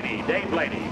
Blaney, Dave Blaney.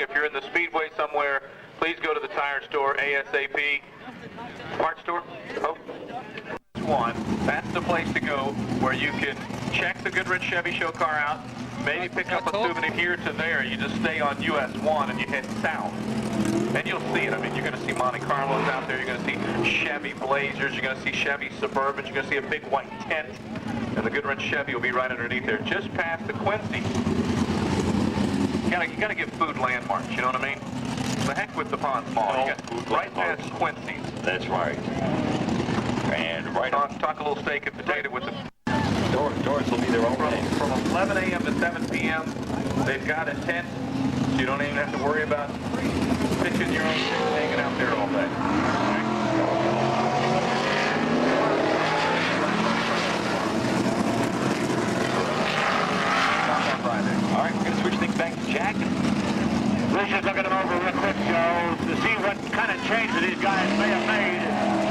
If you're in the speedway somewhere, please go to the tire store ASAP. Parts store? Oh. One. That's the place to go where you can check the Goodrich Chevy show car out, maybe pick up a souvenir here to there. You just stay on US 1 and you head south. And you'll see it. I mean, you're going to see Monte Carlos out there. You're going to see Chevy Blazers. You're going to see Chevy Suburbans. You're going to see a big white tent. And the Goodrich Chevy will be right underneath there, just past the Quincy. You gotta get food landmarks, you know what I mean? The heck with the Ponds Mall. No, you got right past Quincy's. That's right. And right talk a little steak and potato with the doors will be there all day. From 11 a.m. to 7 p.m. They've got a tent, so you don't even have to worry about pitching your own tent, hanging out there all day. All right, we're going to switch things back to Jack. We're just looking them over real quick, Joe, to see what kind of changes these guys may have made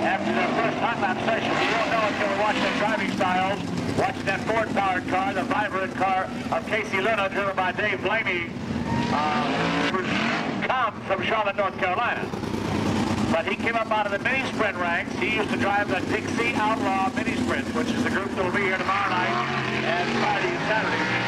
after their first hot lap session. You don't know until we watch their driving styles, watching that Ford-powered car, the vibrant car of Casey Luna, driven by Dave Blaney, come from Charlotte, North Carolina. But he came up out of the mini sprint ranks. He used to drive the Dixie Outlaw mini sprint, which is the group that will be here tomorrow night and Friday and Saturday.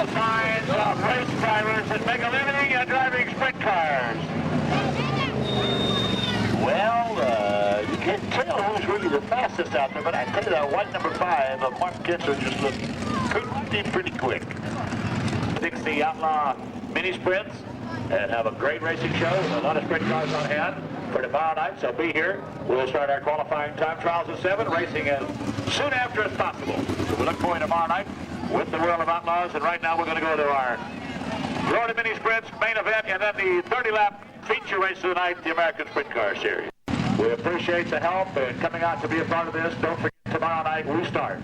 all kinds of race drivers that make a living at driving sprint cars. Well, you can't tell who's really the fastest out there, but I tell you that white number 5, Mark Kitzer, just looked pretty quick. 60 Outlaw mini sprints, and have a great racing show. A lot of sprint cars on hand for tomorrow night, so be here. We'll start our qualifying time trials at 7, racing as soon after as possible. So we look forward to tomorrow night with the World of Outlaws, and right now we're going to go to our Florida mini sprints main event, and then the 30-lap feature race of the night, the American Sprint Car Series. We appreciate the help and coming out to be a part of this. Don't forget, tomorrow night we start.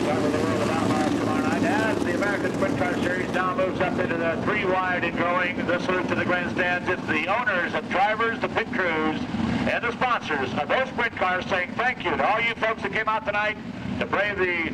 Start with the World of Outlaws tomorrow night. As the American Sprint Car Series now moves up into the 3 wide and going, the salute to the grandstands. It's the owners and drivers, the pit crews, and the sponsors of those sprint cars saying thank you to all you folks that came out tonight to brave the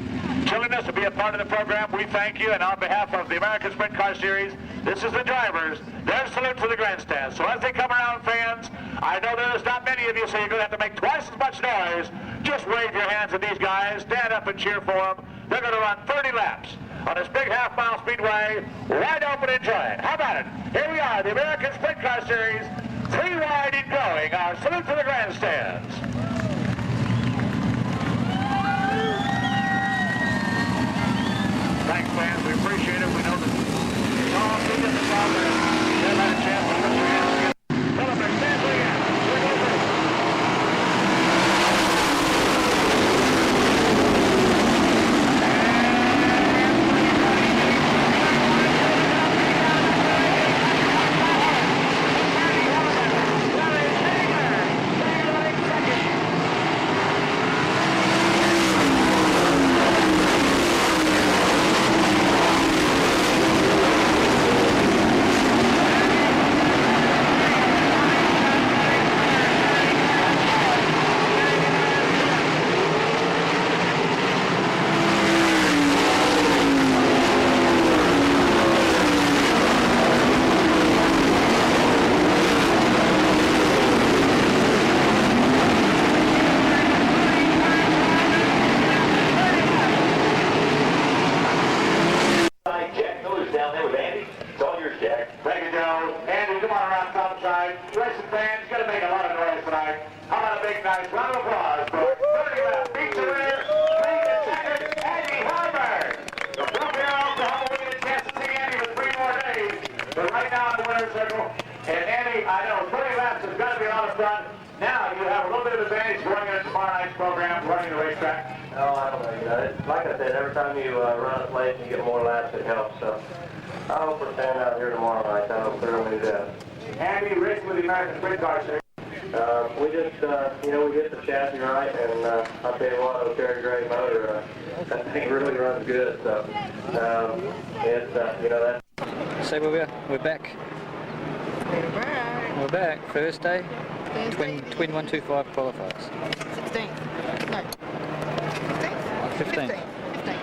chilliness to be a part of the program. We thank you, and on behalf of the American Sprint Car Series, this is the drivers, their salute to the grandstands. So as they come around, fans, I know there's not many of you, so you're going to have to make twice as much noise. Just wave your hands at these guys, stand up and cheer for them. They're going to run 30 laps on this big half-mile speedway, wide open and enjoy it. How about it? Here we are, the American Sprint Car Series, 3 wide and going. Our salute to the grandstands. Thanks, fans. We appreciate it. We know that it's all good in the problem. They've had a chance to put your hands together. Philip, stand again. We're over. Like I said, every time you run a place and you get more laps, it helps. So I hope we're standing out here tomorrow night. I hope clearly do that. Andy, racing with the American Sprint Car Series. We just, we get the chassis right, and I'll tell you what, it'll carry a great motor. That thing really runs good. So it's, that's. So we're back. We're back. First day. Twin 125 qualifiers. 16th. No. 15th. 15th.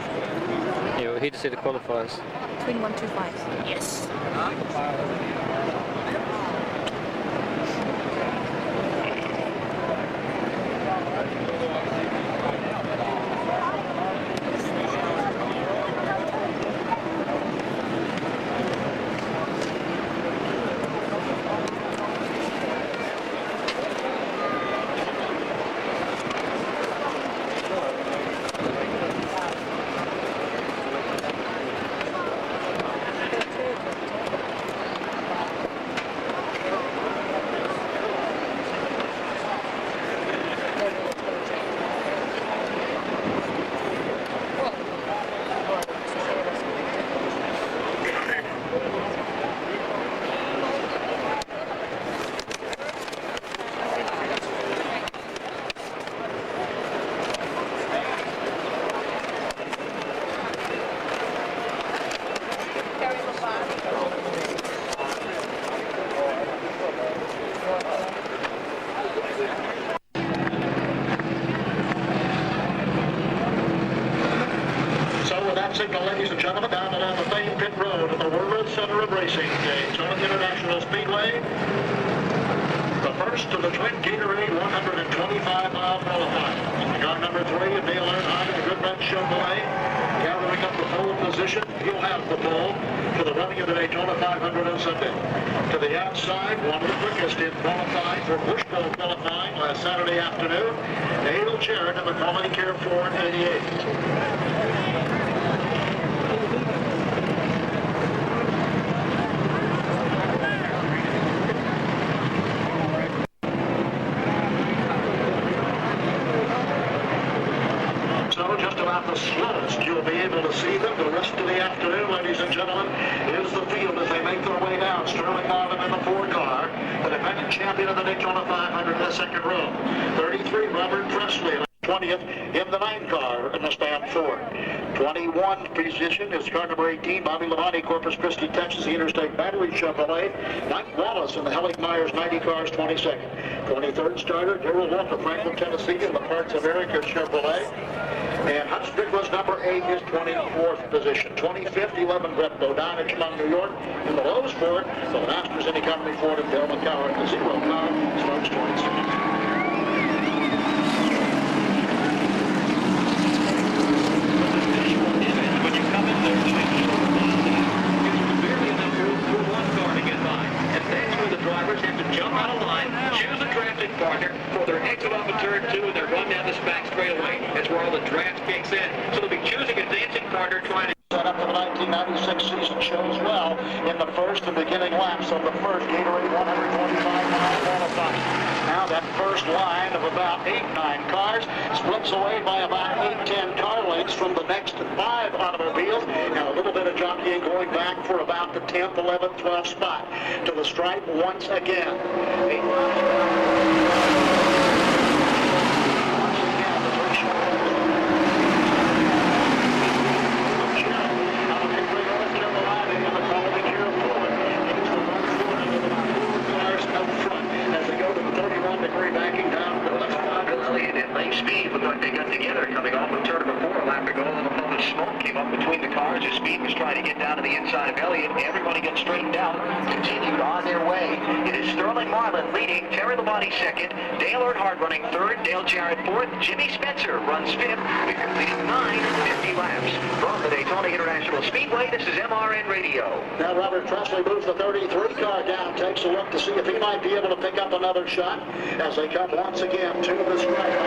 Yeah, we're here to see the qualifiers. Twin 125. Yes. Signal, ladies and gentlemen, down along the famed pit road at the world center of racing, Daytona International Speedway. The first first to the twin Gatorade 125-mile qualifying. Car number 3 of Dale Earnhardt in the Goodman Chevrolet. Gathering up the pole position. He'll have the pole for the running of the Daytona 500 on Sunday. To the outside, one of the quickest in qualifying for Busch Bowl qualifying last Saturday afternoon. Dale Jarrett in the Quality Care Ford 88. The slowest you'll be able to see them the rest of the afternoon, ladies and gentlemen, is the field as they make their way down. Sterling Marlin in the 4 car, the defending champion of the Daytona 500 in the second row. 33, Robert Presley, 20th in the 9 car in the stand 4. 21 position is car number 18, Bobby Labonte, Corpus Christi, Texas, the Interstate Battery Chevrolet. Mike Wallace in the Helig Myers 90 cars, 22nd. 23rd starter, Darrell Wolf of Franklin, Tennessee, in the Parts of America Chevrolet. And Hutch Strickland's number 8 is 24th position. 25th, 11, Brett Bodine at Chemung, New York. In the Lowe's Ford, the Masters Indy Company Ford and Dale McCowan. The 0 car starts 26th. Partner for their exit off of turn 2 and their run down the back straightaway. That's where all the draft kicks in. So they'll be choosing a dancing partner trying to set up for the 1996 season shows well in the first and beginning laps of the first Gatorade 125-mile qualifying. Now that first line of about 8-9 cars splits away by about 8-10 car lengths from the next 5 automobiles, and a little bit of jockeying going back for about the 10th, 11th, 12th spot to the stripe once again. 8 miles speed looked like they got together coming off of turn number 4 a lap ago. A little bit of smoke came up between the cars as Speed was trying to get down to the inside of Elliott. Everybody got straightened out, continued on their way. It is Sterling Marlin leading, Terry Labonte second, Dale Earnhardt running third, Dale Jarrett fourth, Jimmy Spencer runs fifth. We completed 950 laps from the Daytona International Speedway. This is MRN Radio. Now Robert Presley moves the 33 car down, takes a look to see if he might be able to pick up another shot as they come once again to the stripe.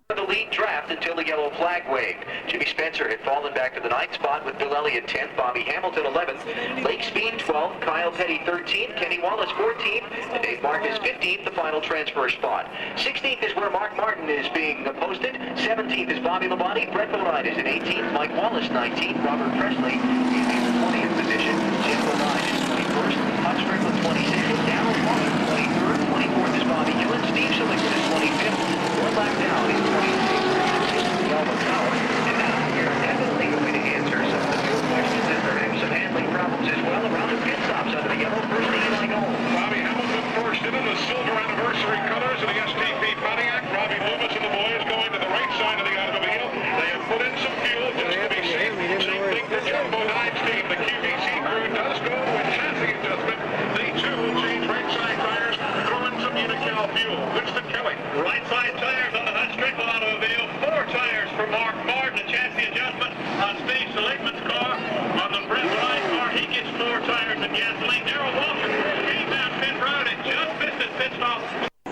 The lead draft until the yellow flag waved. Jimmy Spencer had fallen back to the 9th spot with Bill Elliott 10th, Bobby Hamilton 11th, Lake Speed 12th, Kyle Petty 13th, Kenny Wallace 14th, and Dave Marcus 15th, the final transfer spot. 16th is where Mark Martin is being posted. 17th is Bobby Labonte, Brett Bodine is in 18th, Mike Wallace 19th, Robert Presley is in the 20th position, Jim Bodine is 21st, Hutch Strickland 22nd, Darrell Walker 23rd, 24th is Bobby Ewan, Steve Silicon is 25th, 1 lap down is 26th. And now you're definitely going to answer some of the field questions as they're having some handling problems as well around the pit stops under the yellow first thing like home. Bobby Hamilton first in the silver anniversary colors of the STP Pontiac. Robbie Loomis and the boys going to the right side of the automobile. They have put in some fuel just to be safe. Same thing for Jim Bodine's team. The QVC crew does go with chassis adjustment. They too will change right side tires, throw in some Unical fuel. Winston Kelly. Right side tires on the Hutch Strickland automobile. 4 tires for Mark Martin, a chassis adjustment on Steve Seligman's car. On the Brett Bodine car, he gets 4 tires in gasoline. Darrell Walker came down pit road and just missed his pit stop.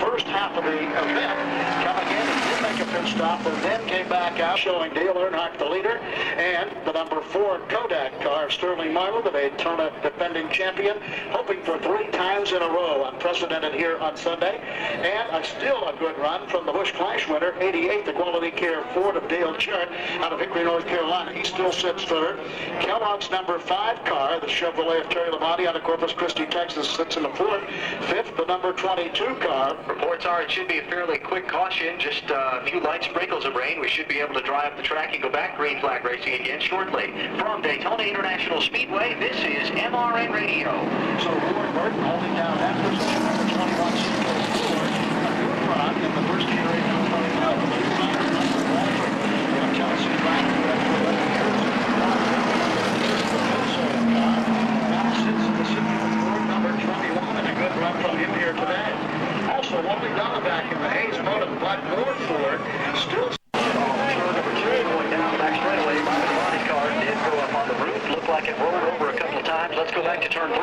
First half of the event, coming in and did make a pit stop, and then came back out, showing Dale Earnhardt the leader, and the number 4 Kodak car, Sterling Marlin, the Daytona defending champion, hoping for 3 times in a row, unprecedented here on Sunday, and still a good run from the Busch Clash winner, 88, the Quality Care Ford of Dale Jarrett out of Hickory, North Carolina. He still sits third. Kellogg's number 5 car, the Chevrolet of Terry Labonte out of Corpus Christi, Texas, sits in the 4th. 5th, the number 22 car. Reports are it should be a fairly quick caution, just a few light sprinkles of rain. We should be able to dry up the track and go back green flag racing again shortly. From Daytona International Speedway, this is MRN Radio. So Ward Burton holding down that position, number 21, CK Ford, a good run in the first Gatorade 125 of the Daytona number Walter. Kelsey back for 11 years. Now sits in the 6th Ford, number 21. spot more Ford. Still Number 2 going down the back straightaway. Bobby's car did go up on the roof. Looked like it rolled over a couple of times. Let's go back to turn 3.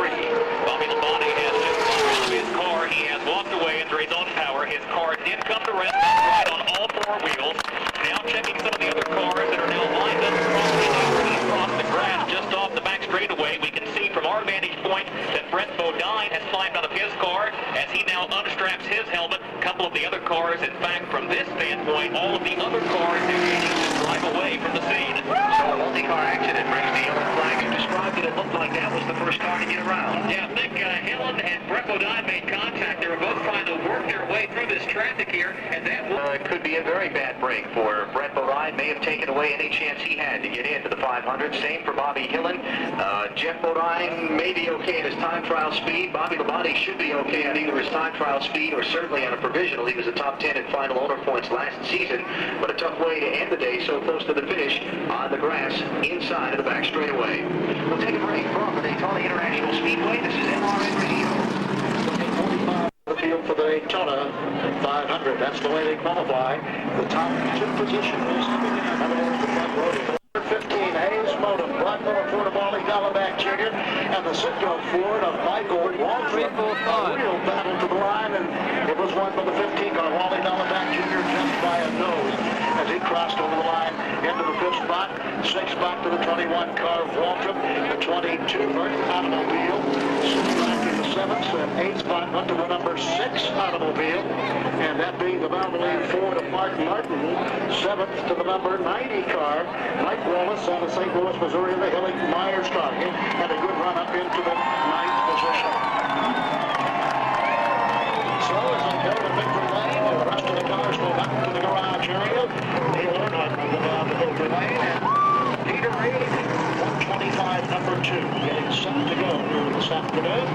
Bobby Labonte has just gone out of his car. He has walked away under his own power. His car did come to rest right on all 4 wheels. Now checking some of the other cars that are now lined up across the grass just off the back straightaway. We can see from our vantage point that Brett Bodine has climbed out of his car as he now unstraps his helmet. A couple of the other cars, in fact, from this standpoint, all of the other cars have managed to drive away from the scene. So a multi-car accident brings the yellow flag. You described it. It looked like that was the first car to get around. Yeah, I think Helen and Brett Bodine made contact. They were both trying to work their way through this traffic here, and that could be a very bad break for Brett Bodine. May have taken away any chance he had to get into the 500. Same for Bobby Hillen. Jeff Bodine may be okay at his time trial speed. Bobby Labonte should be okay on either his time trial speed or certainly on a provisional. He was a top 10 in final owner points last season, but a tough way to end the day so close to the finish on the grass inside of the back straightaway. We'll take a break from the Daytona International Speedway. This is MRN Radio. the field for the Daytona 500. That's the way they qualify. The top 2 positions coming in. In other words, the front row. 15, Hayes Motum, Black Miller Ford of Wally Gallagher Jr., and the Citgo Ford of Michael Waltrip. A real battle to the line, and it was won by the 15 car, Wally Gallagher Jr., just by a nose as he crossed over the line into the 5th spot. 6th spot to the 21 car, Waltrip. The 22 Burton automobile sits back in the 7th, and 8th spot went to the number 6 automobile, and that being the Valvoline Ford of Mark Martin. 7th to the number 90 car, Mike Wallace out of St. Louis, Missouri, the Hilly Myers car. He had a good run up into the 9th position. So as they go to victory lane, and the rest of the cars go back to the garage area, Neil Earnhardt will go down to victory lane, and Peter Reed, 125 number 2, getting set to go this afternoon.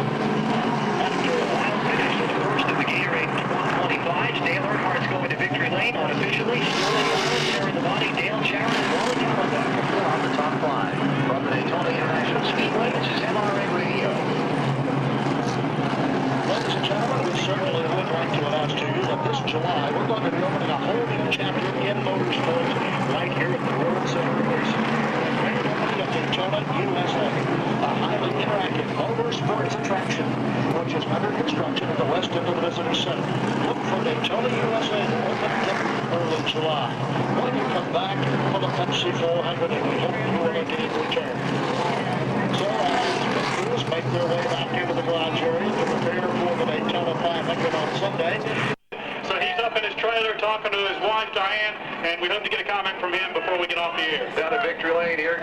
After a wild finish to the first of the Gatorade 125s, Dale Earnhardt's going to victory lane unofficially. Sterling Myers, Terry Labonte, Dale Sharon, and Wally Gallagher on the top 5. From the Daytona International Speedway, this is MRN Radio. Ladies and gentlemen, we certainly would like to announce to you that this July we're going to be opening a whole new chapter in motorsports right here at the World Center of Racing. Grand opening of Daytona, USA, a highly interactive motorsports attraction which is under construction at the west end of the Visitor Center. Look for Daytona, USA to open in early July. When you come back for the Pepsi 400, and we hope you will again return. So as crews make their way back into the garage area to prepare for the Daytona 500 on Sunday. So he's up in his trailer talking to his wife, Diane, and we hope to get a comment from him before we get off the air. Down at victory lane here.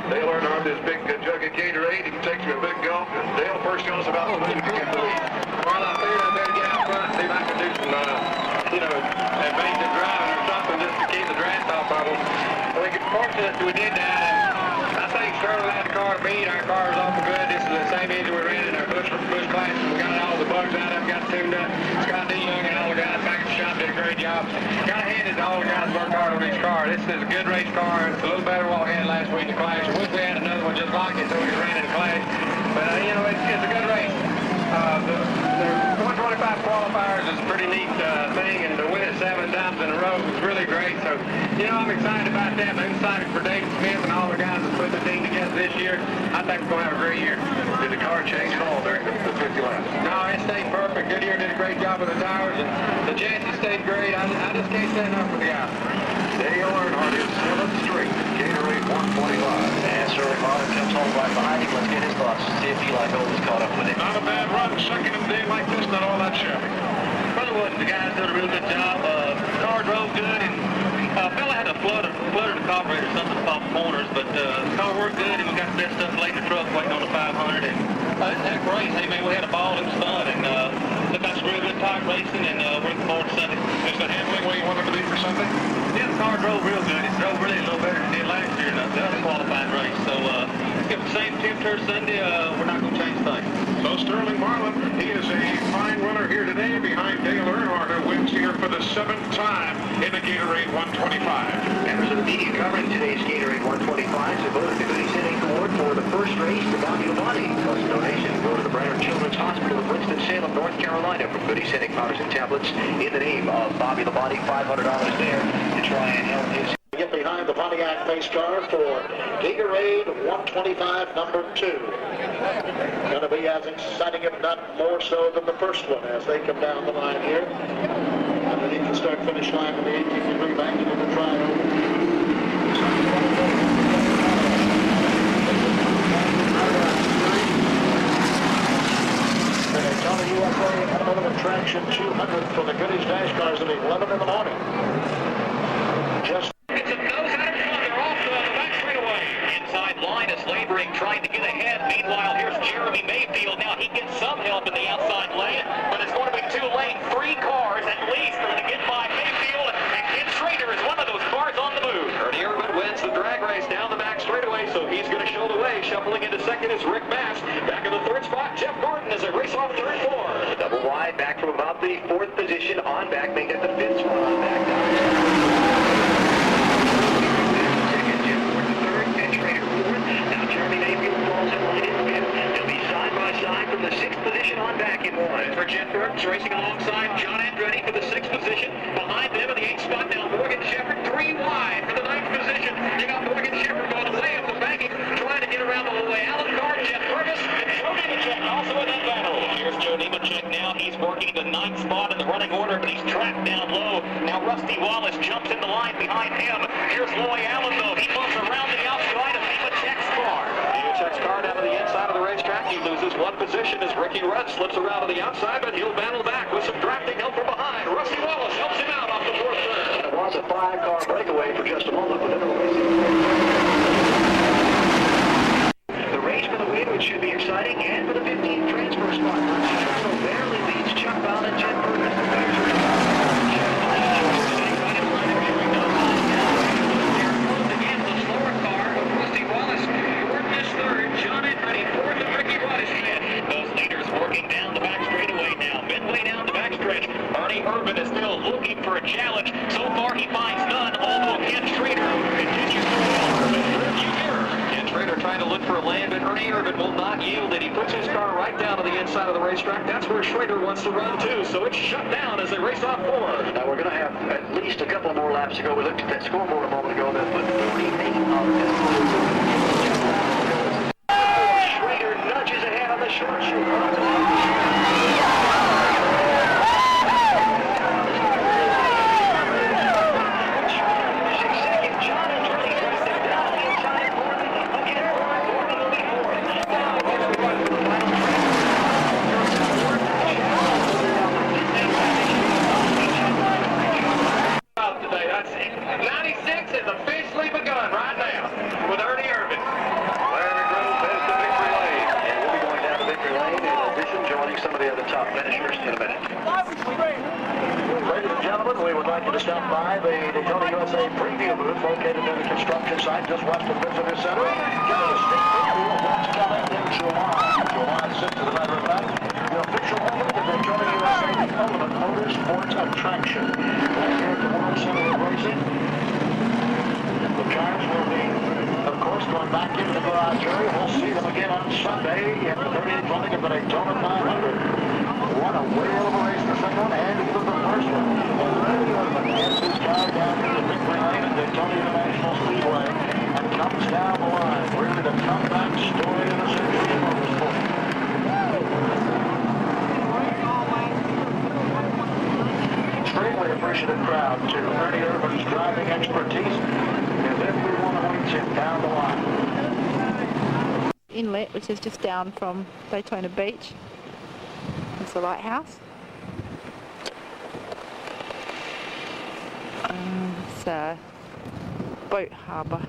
Dale Earnhardt, this big jug of Gatorade. He can take you a big gulp. Dale, first tell us about the move to get the lead. Well, I figured I better get out front and see if I can do some, evasive driving or something just to keep the draft off of them. I think it's fortunate that we did that. And I think Sterling had the car beat. Our car is awful good. This is the same engine we ran in our Bush class. We got all the bugs out of it, got tuned up. Scott D. Young and all the guys back at the shop did a great job. Got handed to all the guys worked hard on this car. This is a good race car. It's a little better than what we had last week in the clash. I wish we had another one just like it so we could run in the clash. But, it's a good race. The 125 qualifiers is a pretty neat thing, and to win it 7 times in a row was really great. So, I'm excited about that. I'm excited for Dave Smith and all the guys that put the team together this year. I think we're going to have a great year. Did the car change at all during the 50 laps? No, it stayed perfect. Goodyear did a great job with the tires, and the chassis stayed great. I just can't say enough for the guys. Dale Earnhardt is 7th straight. Gatorade 125. And Sterling Myers comes home right behind him. Let's get his thoughts. See if Eli Gold's caught up with him. Not a bad run, second in the day like this, not all that shabby. Brother Woods, the guys did a real good job. The car drove good, and fella had a fluttered the carburetor or something to pop corners, but the car worked good, and we got the best stuff laid in the truck waiting on the 500. And it's a heck of a race. Hey, man, we had a ball. It was fun, and looked like some real good tight racing, and we're looking forward to Sunday. Is the handling where you want them to be for Sunday? Yeah, the car drove real good. It drove really a little better than it did last year in the other qualifying race. So if the same temperature Sunday, we're not going to change things. So Sterling Marlin, he is a fine winner here today behind Dale Earnhardt, who wins here for the 7th time in the Gatorade 125. Members of the media covering today's Gatorade 125s have voted the Goodies Innings Award for the first race to Bobby Labonte. Plus donations go to the Brainerd Children's Hospital of Winston-Salem, North North Carolina from Goody Scenic Powders and Tablets in the name of Bobby Labonte. $500 there to try and help his... Get behind the Pontiac pace car for Gatorade 125 number 2. Going to be as exciting, if not more so, than the first one as they come down the line here. Underneath the start-finish line of the 18-degree bank in the tryover. Daytona USA Automotive Attraction 200 for the Goodies Dash Cars at 11 in the morning. Just laboring, trying to get ahead. Meanwhile, here's Jeremy Mayfield. Now he gets some help in the outside lane, but it's going to be too late. 3 cars at least are going to get by Mayfield, and Ken Schrader is one of those cars on the move. Ernie Irvin wins the drag race down the back straightaway, so he's going to show the way. Shuffling into second is Rick Bass. Back in the third spot, Jeff Gordon as they race off third and 4. Double wide back from about the 4th position on back, make it the 5th spot on back down. From the 6th position on back in 1. For Jeff Burks racing alongside John Andretti for the 6th position. Behind them in the 8th spot now Morgan Shepherd 3 wide for the 9th position. You got Morgan Shepherd going way up the banking, trying to get around the whole way. Alan Carr, Jeff Burgess, and Joe Nemechek also in that battle. Here's Joe Nemechek now. He's working the 9th spot in the running order, but he's trapped down low. Now Rusty Wallace jumps in the line behind him. Here's Loy Allen though. He moves around the outside of Nemechek's car. Nemechek's car down to the inside of the racetrack. He loses 1 position as Ricky Rudd slips around to the outside, but he'll battle back with some drafting help from behind. Rusty Wallace helps him out off the 4th turn. It was a 5-car breakaway for just a moment, but then the race for the win, which should be exciting, and for the 15th transfer spot. Chicago barely leads Chuck Bowden and Jen Burgess. The leaders are again, the slower car of Rusty Wallace. Gordon is 3rd, John Andretti 4th, and Ricky Rudd is 5th. Those leaders working down the back straightaway now. Midway down the back stretch, Ernie Irvin is still looking for a challenge. So far, he finds none, although Ken Schrader continues to run. Ken Schrader trying to look for a lane, but Ernie Irvin will not yield it. He puts his car right down to the inside of the racetrack. That's where Schrader wants to run too, so it's shut down as they race off 4. now we're going to have at least a couple more laps to go. We looked at that scoreboard a moment ago. That put 38 on this. Schrader nudges ahead on the short stop by the Daytona USA preview booth located in the construction site just west of Visitor Center. Give us a sneak preview of what's coming in July. July 6th, as a matter of fact, the official opening of Daytona USA, the ultimate motorsports attraction. Right here at the World Center of Racing. The cars will be, of course, going back into the garage area. We'll see them again on Sunday in the 38th running of the Daytona 500. What a whale of a race, the second one, and even the first one. Ernie Irvin gets his car down to the victory lane at Daytona International Speedway and comes down the line. Really the comeback story of the century in motorsport. Extremely appreciative crowd to Ernie Irvin's driving expertise as everyone awaits him down the line. Inlet, which is just down from Daytona Beach. It's the lighthouse. It's a boat harbour.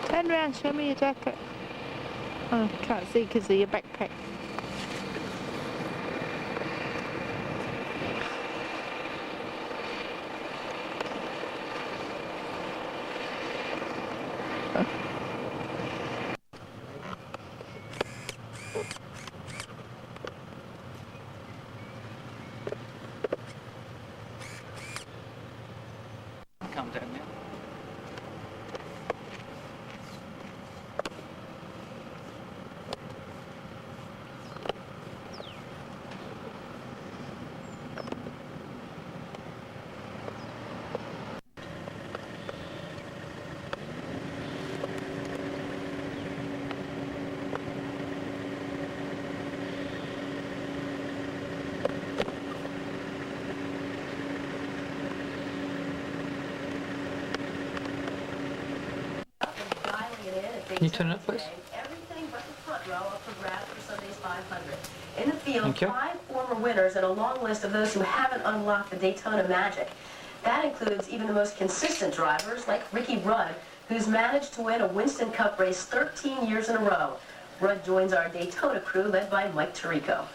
Turn around, show me your jacket. Oh, can't see because of your backpack. Can you turn it up, please? Everything but the front row up for grabs for Sunday's 500. In the field, Thank you. 5 former winners and a long list of those who haven't unlocked the Daytona magic. That includes even the most consistent drivers like Ricky Rudd, who's managed to win a Winston Cup race 13 years in a row. Rudd joins our Daytona crew led by Mike Tirico.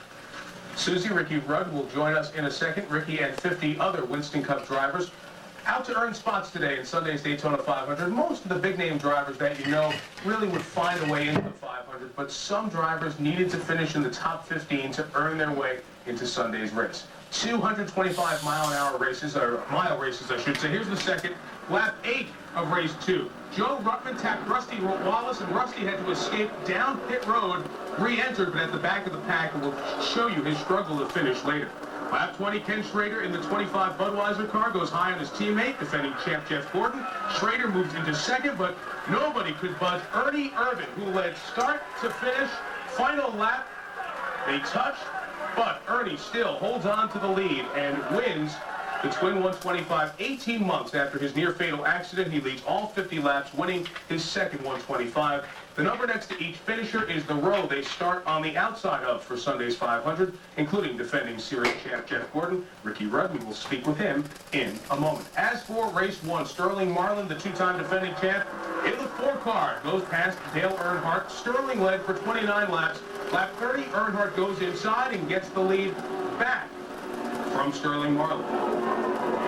Susie, Ricky Rudd will join us in a second. Ricky and 50 other Winston Cup drivers out to earn spots today in Sunday's Daytona 500. Most of the big-name drivers that you know really would find a way into the 500, but some drivers needed to finish in the top 15 to earn their way into Sunday's race. 225-mile-an-hour races, or mile races, I should say. Here's the second, lap 8 of race 2. Joe Ruttman tapped Rusty Wallace, and Rusty had to escape down pit road, re-entered, but at the back of the pack, and we'll show you his struggle to finish later. Lap 20, Ken Schrader in the 25 Budweiser car goes high on his teammate, defending champ Jeff Gordon. Schrader moves into second, but nobody could budge Ernie Irvin, who led start to finish. Final lap, they touch, but Ernie still holds on to the lead and wins the Twin 125 18 months after his near-fatal accident. He leads all 50 laps, winning his second 125. The number next to each finisher is the row they start on the outside of for Sunday's 500, including defending series champ Jeff Gordon. Ricky Rudd, we will speak with him in a moment. As for race 1, Sterling Marlin, the two-time defending champ, in the 4-car, goes past Dale Earnhardt. Sterling led for 29 laps. Lap 30, Earnhardt goes inside and gets the lead back from Sterling Marlin.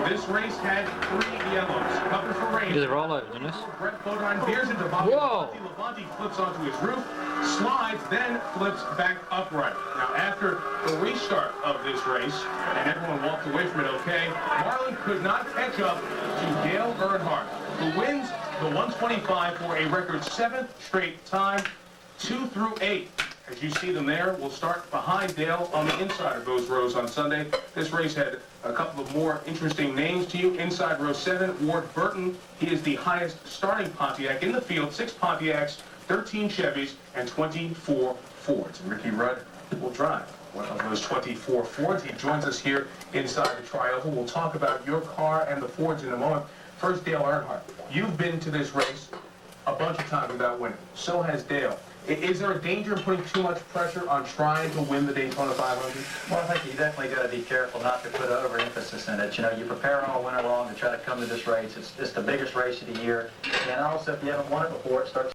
This race had 3 yellows. Covered for rain. Do the rollover, didn't it? Brett Bodine veers into Bobby Labonte. Labonte flips onto his roof, slides, then flips back upright. Now, after the restart of this race, and everyone walked away from it okay, Marlin could not catch up to Dale Earnhardt, who wins the 125 for a record 7th straight time, 2 through 8. As you see them there, we'll start behind Dale on the inside of those rows on Sunday. This race had a couple of more interesting names to you. Inside row 7, Ward Burton. He is the highest starting Pontiac in the field. 6 Pontiacs, 13 Chevys, and 24 Fords. And Ricky Rudd will drive one of those 24 Fords. He joins us here inside the Tri-Oval. We'll talk about your car and the Fords in a moment. First, Dale Earnhardt. You've been to this race a bunch of times without winning. So has Dale. Is there a danger in putting too much pressure on trying to win the Daytona 500? Well, I think you definitely got to be careful not to put overemphasis in it. You know, you prepare all winter long to try to come to this race. It's the biggest race of the year. And also, if you haven't won it before, it starts...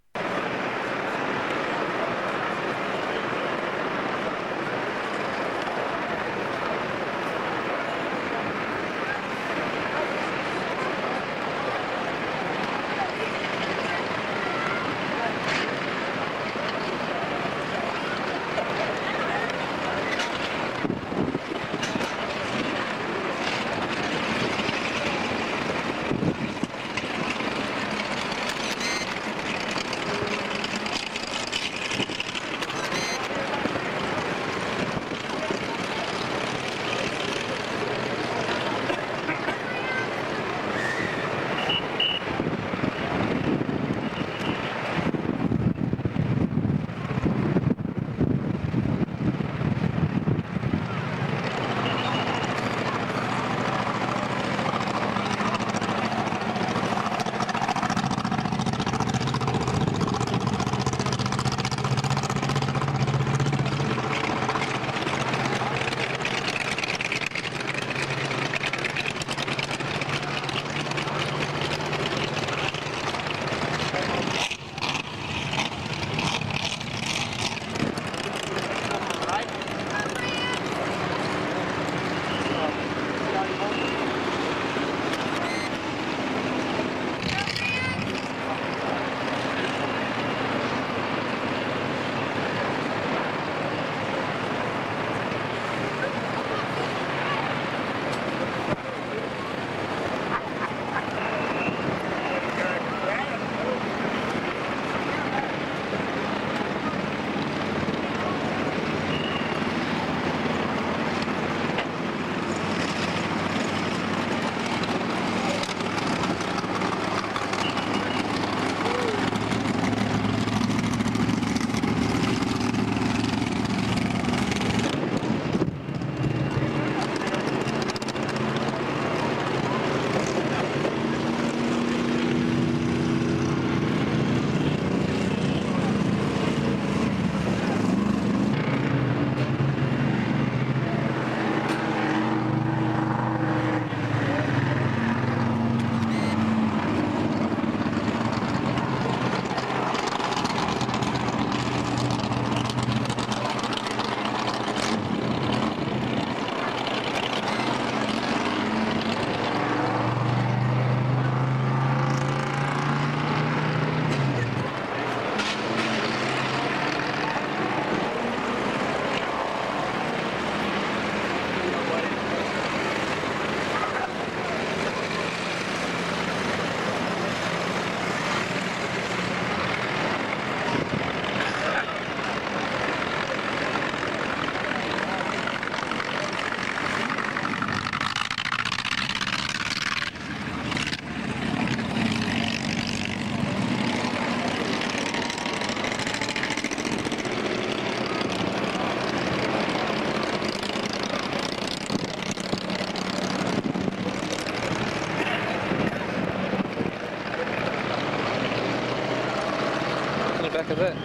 back of that.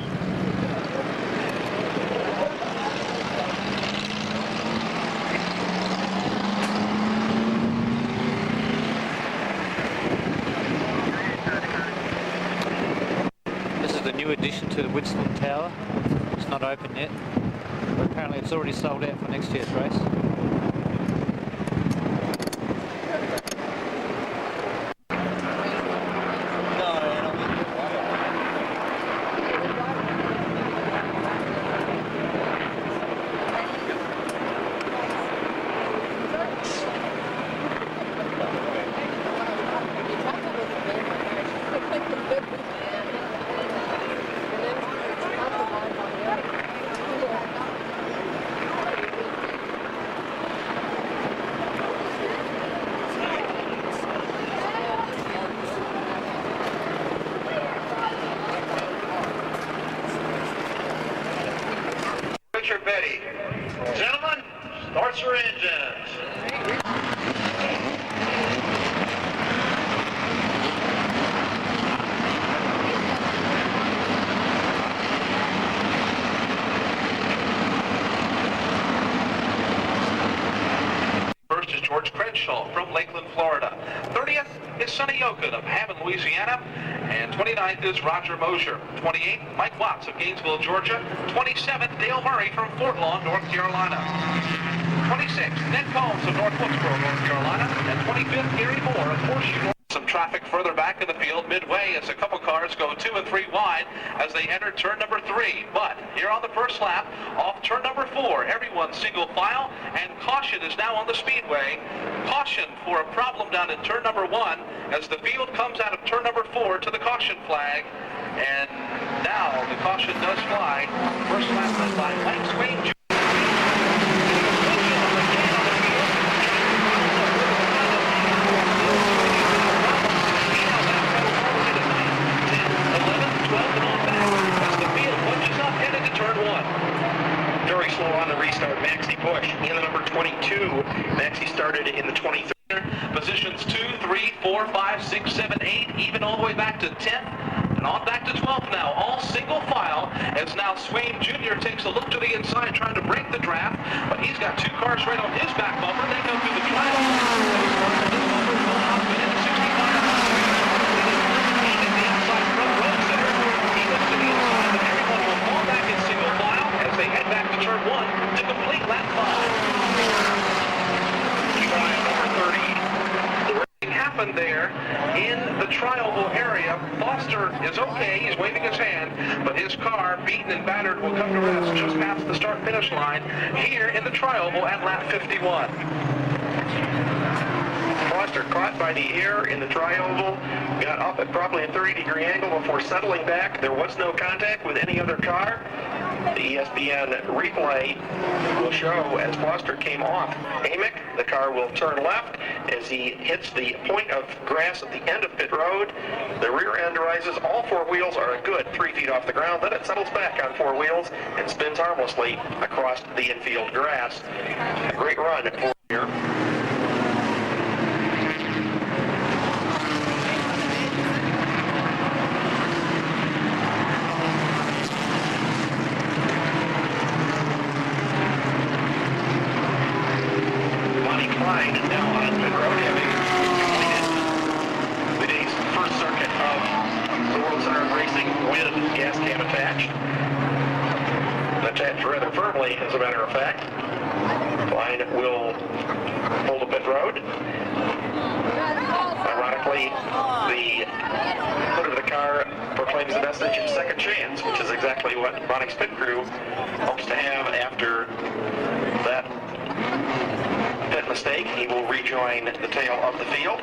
This is the new addition to the Winston Tower. It's not open yet, but apparently it's already sold out for next year's race. Gentlemen, start your engines. First is George Crenshaw from Lakeland, Florida. 30th is Sonny Yokin of Hammond, Louisiana. And 29th is Roger Mosher. 28th, Mike Watts of Gainesville, Georgia. 27th, Dale Murray from Fort Lawn, North Carolina. 26th, Ned Combs of North Wilkesboro, North Carolina. And 25th, Gary Moore of Horseshoe. Some traffic further back in the field midway as a couple cars go 2 and 3 wide as they enter turn number 3. But here on the first lap, off turn number 4, everyone's single file, and caution is now on the speedway. Caution for a problem down in turn number 1 as the field comes out of turn number 4 to the caution flag. And now the caution does fly. First lap led by Mike Swain Jr. Very slow on the restart. Maxie Bush in the number 22. Maxie started in the 23rd. Positions 2, 3, 4, 5, 6, 7, 8, even all the way back to 10th. And on back to 12th now, all single file, as now Swain Jr. takes a look to the inside trying to break the draft, but he's got 2 cars right on his back bumper. They go through the trial. They head back to turn 1 to complete lap 5. Trial number 30. The racing happened there in the trioval area. Foster is okay, he's waving his hand, but his car, beaten and battered, will come to rest just past the start-finish line here in the trioval at lap 51. Foster caught by the air in the trioval, got up at probably a 30-degree angle before settling back. There was no contact with any other car. The ESPN replay will show as Foster came off Amick, the car will turn left as he hits the point of grass at the end of pit road. The rear end rises. All 4 wheels are a good 3 feet off the ground. Then it settles back on 4 wheels and spins harmlessly across the infield grass. A great run for here. Now on pit road, having completed the day's first circuit of the World Center of Racing with gas can attached. Attached rather firmly, as a matter of fact. Klein will hold the pit road. Ironically, the hood of the car proclaims the message second chance, which is exactly what Bonnie's pit crew hopes to have after that pit mistake. He will rejoin the tail of the field.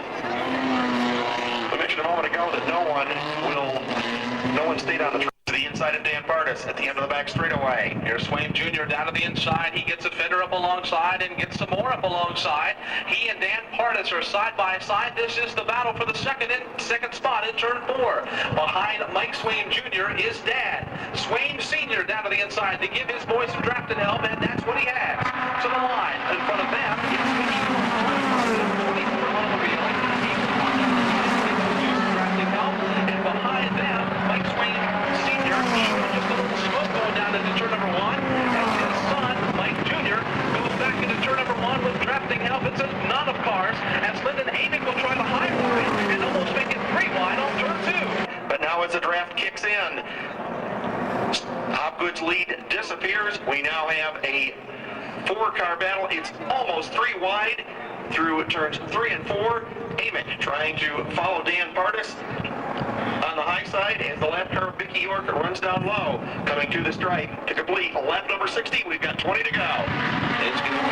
We mentioned a moment ago that no one stayed on the track to the inside of Dan Pardis at the end of the back straightaway. Here's Swain Jr. down to the inside. He gets a fender up alongside and gets some more up alongside. He and Dan Pardis are side by side. This is the battle for the second spot in turn 4. Behind Mike Swain Jr. is Dad. Swain Sr. down to the inside to give his boys some drafting help, and that's what he has. To the line in front of them is and behind them, Mike Swain Sr. kicks in. Hopgood's lead disappears. We now have a 4-car battle. It's almost 3 wide through turns 3 and 4. Amick trying to follow Dan Pardis on the high side, and the left car, Mickey York, runs down low, coming to the stripe to complete lap number 60. We've got 20 to go. It's going to be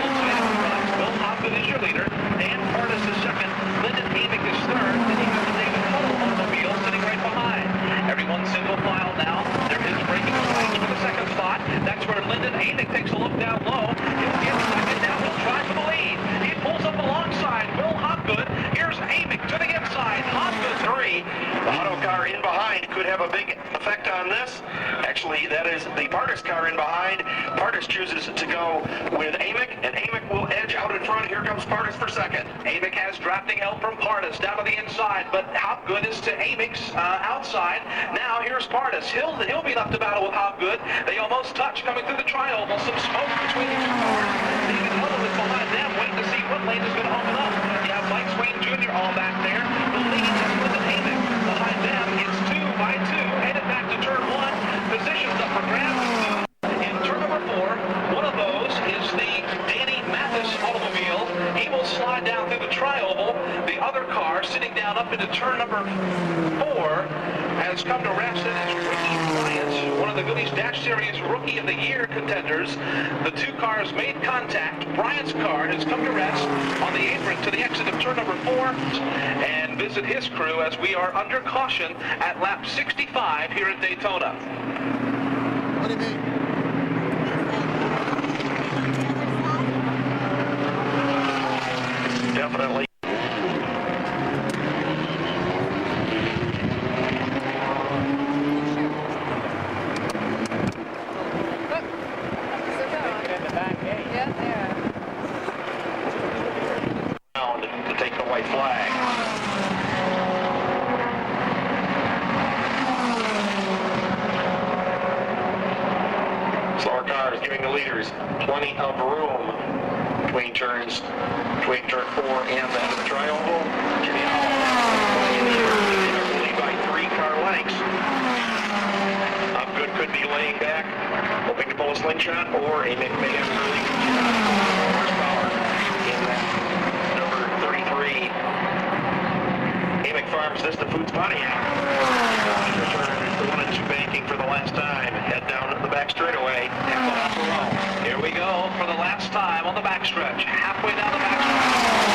Will Hopgood is your leader. Dan Pardis is second. Lyndon Amick is third. Then you have the David Huddle automobile sitting right behind. Everyone's single file now. There is braking flags for the second spot. That's where Lyndon Amick takes a look down low. He'll get second. Now he'll try for the lead. He pulls up alongside Will Hopgood. Here's Amick to the inside. Hopgood 3. The auto car in behind could have a big effect on this. Actually, that is the Pardis car in behind. Pardis chooses to go with Amick, and Amick will edge out in front. Here comes Pardis for second. Amick has drafting help from Pardis down to the inside, but Hopgood is to Amick's outside. Now here's Pardis. He'll be left to battle with Hopgood. They almost touch coming through the tri-oval. Some smoke between the two cars. David Huddle is behind them, waiting to see what lane is going to open up. You have Mike Swain Jr. all back there. The lead is Lyndon Amick. Behind them, it's 2 by 2, headed back to turn 1. Positions up for grabs. In turn number 4, one of those is the Danny Mathis automobile. He will slide down through the tri-oval. The other car sitting down up into turn number 4 has come to rest. That is Ricky Bryant, one of the Goodies Dash Series Rookie of the Year contenders. The 2 cars made contact. Bryant's car has come to rest on the apron to the exit of turn number 4 and visit his crew as we are under caution at lap 65 here at Daytona. What do you mean? Definitely. To take the white flag. Slower cars giving the leaders plenty of room between turn 4 and the end of the tri-oval. Jimmy Howell lead by 3-car lengths. Hopgood could be laying back, hoping to pull a slingshot, or Amick may have really horsepower in that number 33. Amick farms this to Foods Pontiac. Return the 1 and 2 banking for the last time. Head down the back straightaway. Here we go for the last time on the backstretch. Halfway down the backstretch.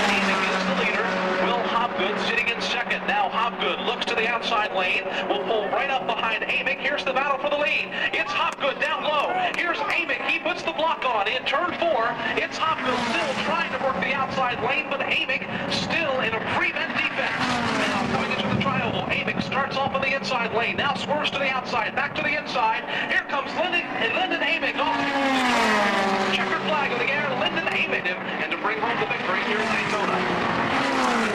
Amick is the leader. Will Hopgood sitting in second. Now Hopgood looks to the outside lane. Will pull right up behind Amick. Here's the battle for the lead. It's Hopgood down low. Here's Amick. He puts the block on in turn 4. It's Hopgood still trying to work the outside lane, but Amick still in a prevent defense. Now coming into the tri-oval, Amick starts off on the inside lane. Now swerves to the outside, back to the inside. Here comes Lyndon Amick off. Checkered flag in the air. Lyndon Amick and to bring home the victory here in Daytona.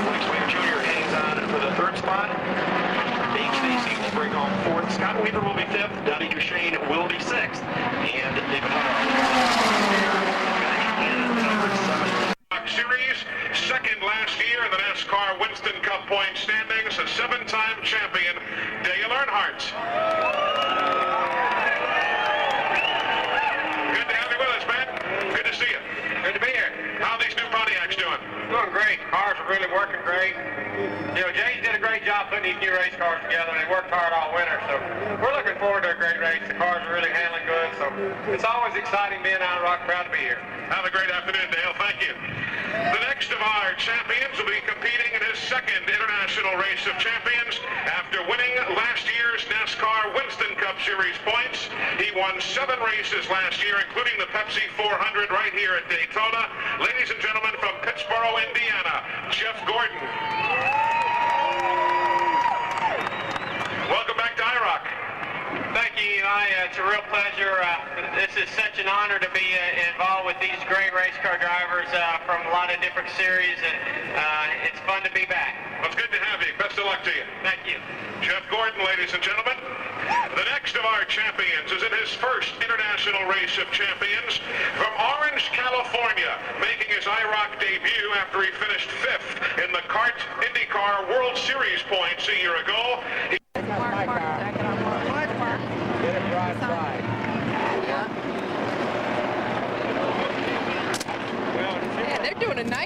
Mike Swain Jr. hangs on for the 3rd spot. Dave Stacy will bring home 4th. Scott Weaver will be 5th. Donnie Duchesne will be 6th. And David Huddle in number 7. Series, second last year in the NASCAR Winston Cup point standings, a 7-time champion, Dale Earnhardt. Good to have you with us, man. Good to see you. Good to be here. How are these new Pontiacs doing? Doing great. Cars are really working great. You know, Jay's did a great job putting these new race cars together, and they worked hard all winter, so we're looking forward to a great race. The cars are really handling good, so it's always exciting being out of Rock. Proud to be here. Have a great afternoon, Dale. Thank you. The next of our champions will be competing in his 2nd International Race of Champions. After winning last year's NASCAR Winston Cup Series points, he won 7 races last year, including the Pepsi 400 right here at Daytona. Ladies and gentlemen, from Pittsboro, Indiana, Jeff Gordon. Welcome back to IROC. Thank you, Eli. It's a real pleasure. This is such an honor to be involved with these great race car drivers from a lot of different series, and it's fun to be back. Well, it's good to have you. Best of luck to you. Thank you. Jeff Gordon, ladies and gentlemen. The next of our champions is in his 1st International Race of Champions from Orange, California, making his IROC debut after he finished 5th in the CART IndyCar World Series points a year ago.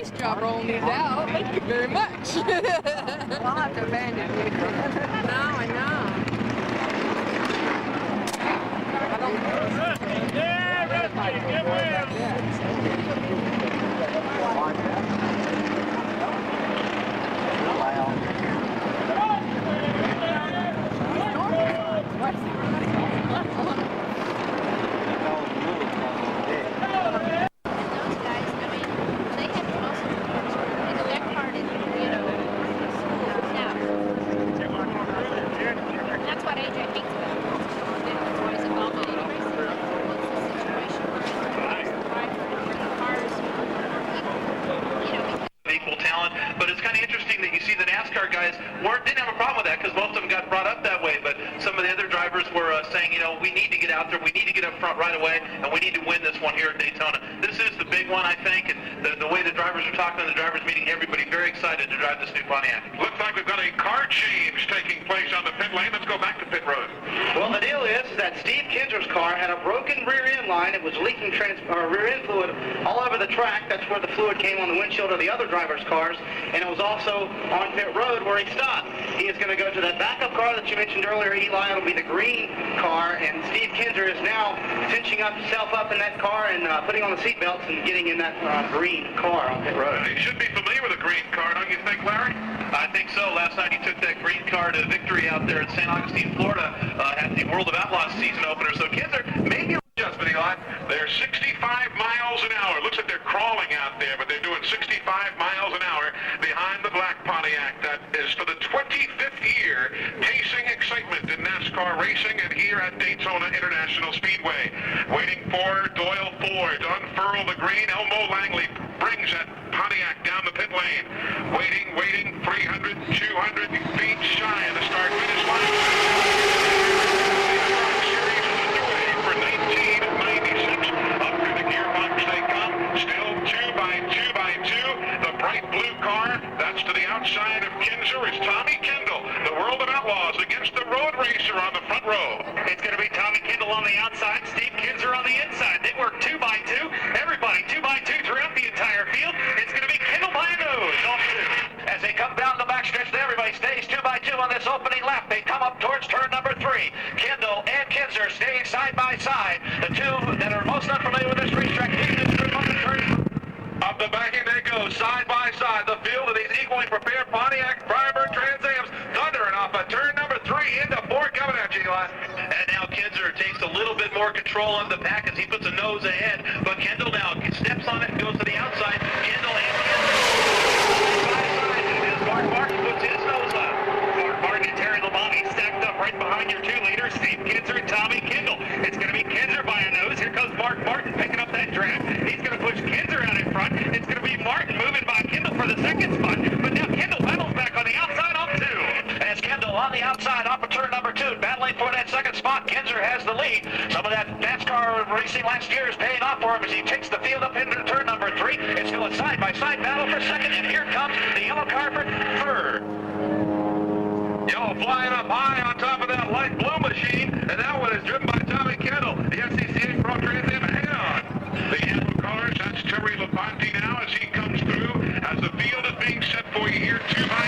nice job rolling these out. Thank you very much. I'll have to abandon you. No, I know. Equal talent, but it's kind of interesting that you see the NASCAR guys didn't have a problem with that because most of them got brought up that way, but some of the other drivers were saying, you know, we need to get out there, we need to get up front right away, and we need to win this one here at Daytona. This is the big one, I think, and the way the drivers are talking in the drivers meeting, everybody very excited to drive this new Pontiac. Looks like we've got a car change taking place on the pit lane. Let's go back to pit road. Well, the deal is that Steve Kinser's car had a broken rear end line. It was leaking rear end fluid all over the track. That's where the fluid came on the windshield of the other drivers' cars, and it was also on pit road where he stopped. He is going to go to that backup car that you mentioned earlier, Eli. It'll be the green car, and Steve Kinser is now cinching himself up in that car and putting on the seat belts and getting in that green car on pit road. He should be familiar with a green car, don't you think, Larry? I think so. Last night he took that green car to victory out there at St. Augustine, Florida, at the World of Outlaws season opener. So Kinser, maybe adjustment, Eli. They're 65 miles an hour. Looks like they're crawling out there, but they're doing 65 miles an hour behind the black Pontiac. That is for the 25th year, pacing excitement in NASCAR racing and here at Daytona International Speedway. Waiting for Doyle Ford to unfurl the green. Elmo Langley brings that Pontiac down the pit lane. Waiting, 300, 200 feet shy of the start-finish line. Series is underway for 1996. Up to the gearbox they come. Still 2 by 2. The bright blue car, that's to the outside of Kinser, is Tommy Kendall. The World of Outlaws against the road racer on the front row. it's going to be Tommy Kendall on the outside, Steve Kinser on the inside. They work 2 by 2. Everybody 2 by 2 throughout the entire field. It's going to be Kendall by a nose off 2. As they come down the backstretch, everybody stays 2 by 2 on this opening lap. They come up towards turn number 3. Kendall and Kinser staying side by side. The two that are most unfamiliar with this racetrack leading this group up the turn. Up the back end they go, side by side. The field of these equally prepared Pontiac Firebird Trans Ams thundering off of turn number 3 into 4 coming at you, Eli. And now Kinser takes a little bit more control of the pack as he puts a nose ahead. But Kendall now steps on it and goes to the outside. Kendall and Kinser side by side as Mark Martin puts his nose up. Mark Martin and Terry Labonte stacked up right behind your 2 leaders, Steve Kinser and Tommy Kendall. It's going to be Kinser by a nose. Here comes Mark Martin picking up that draft. He's going to push Kinser out in front. It's going to be Martin moving by Kendall for the second spot. But now Kendall battles back on the outside off 2. As Kendall on the outside off of turn number 2, battling for that second spot. Kinser has the lead. Some of that NASCAR racing last year is paying off for him as he takes the field up into turn number 3. It's still a side-by-side battle for second. And here comes the yellow car for third. Yellow flying up high on top of that light blue machine, and that one is driven by Tommy Kendall. The SCCA Pro Trans Am ahead on. The yellow cars, that's Terry Labonte now as he comes through, as the field is being set for you here 2 by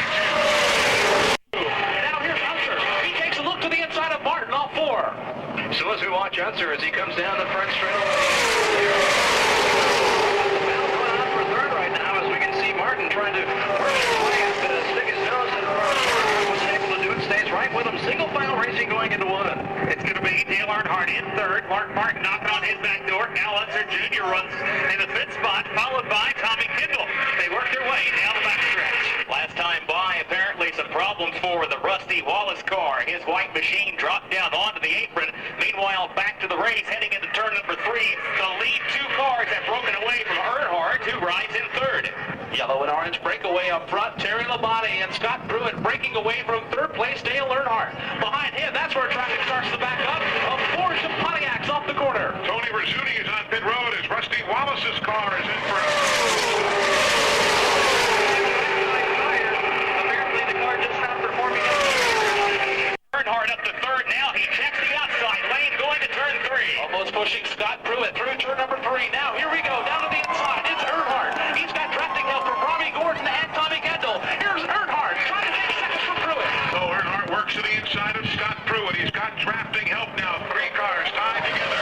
2. Now here's Unser. He takes a look to the inside of Martin, all 4. So as we watch Unser as he comes down the front straightaway. The battle going on for third right now as we can see Martin trying to work his way up to stick his nose in was able to do it, stays right with him. Single file racing going into 1. It's going to be Dale Earnhardt in third. Mark Martin knocking on his back door. Al Unser Jr. runs in the 5th spot, followed by Tommy Kendall. They work their way down the backstretch. Last time by, apparently some problems for the Rusty Wallace car. His white machine dropped down onto the apron. Meanwhile, back to the race, heading into turn number 3. The lead 2 cars have broken away from Earnhardt, who rides in third. Yellow and orange breakaway up front. Terry Labonte and Scott Pruitt breaking away from third place. Dale Earnhardt. Behind him, that's where traffic starts to back up. A Porsche Pontiacs off the corner. Tony Rizzuti is on pit road as Rusty Wallace's car is in for Apparently the car just stopped performing. Earnhardt up to third now. He checks the outside lane going to turn 3. Almost pushing Scott Pruitt through turn number 3. Now here we go down to the inside. It's Earnhardt. He's got drafting help Pruitt. He's got drafting help now. 3 cars tied together.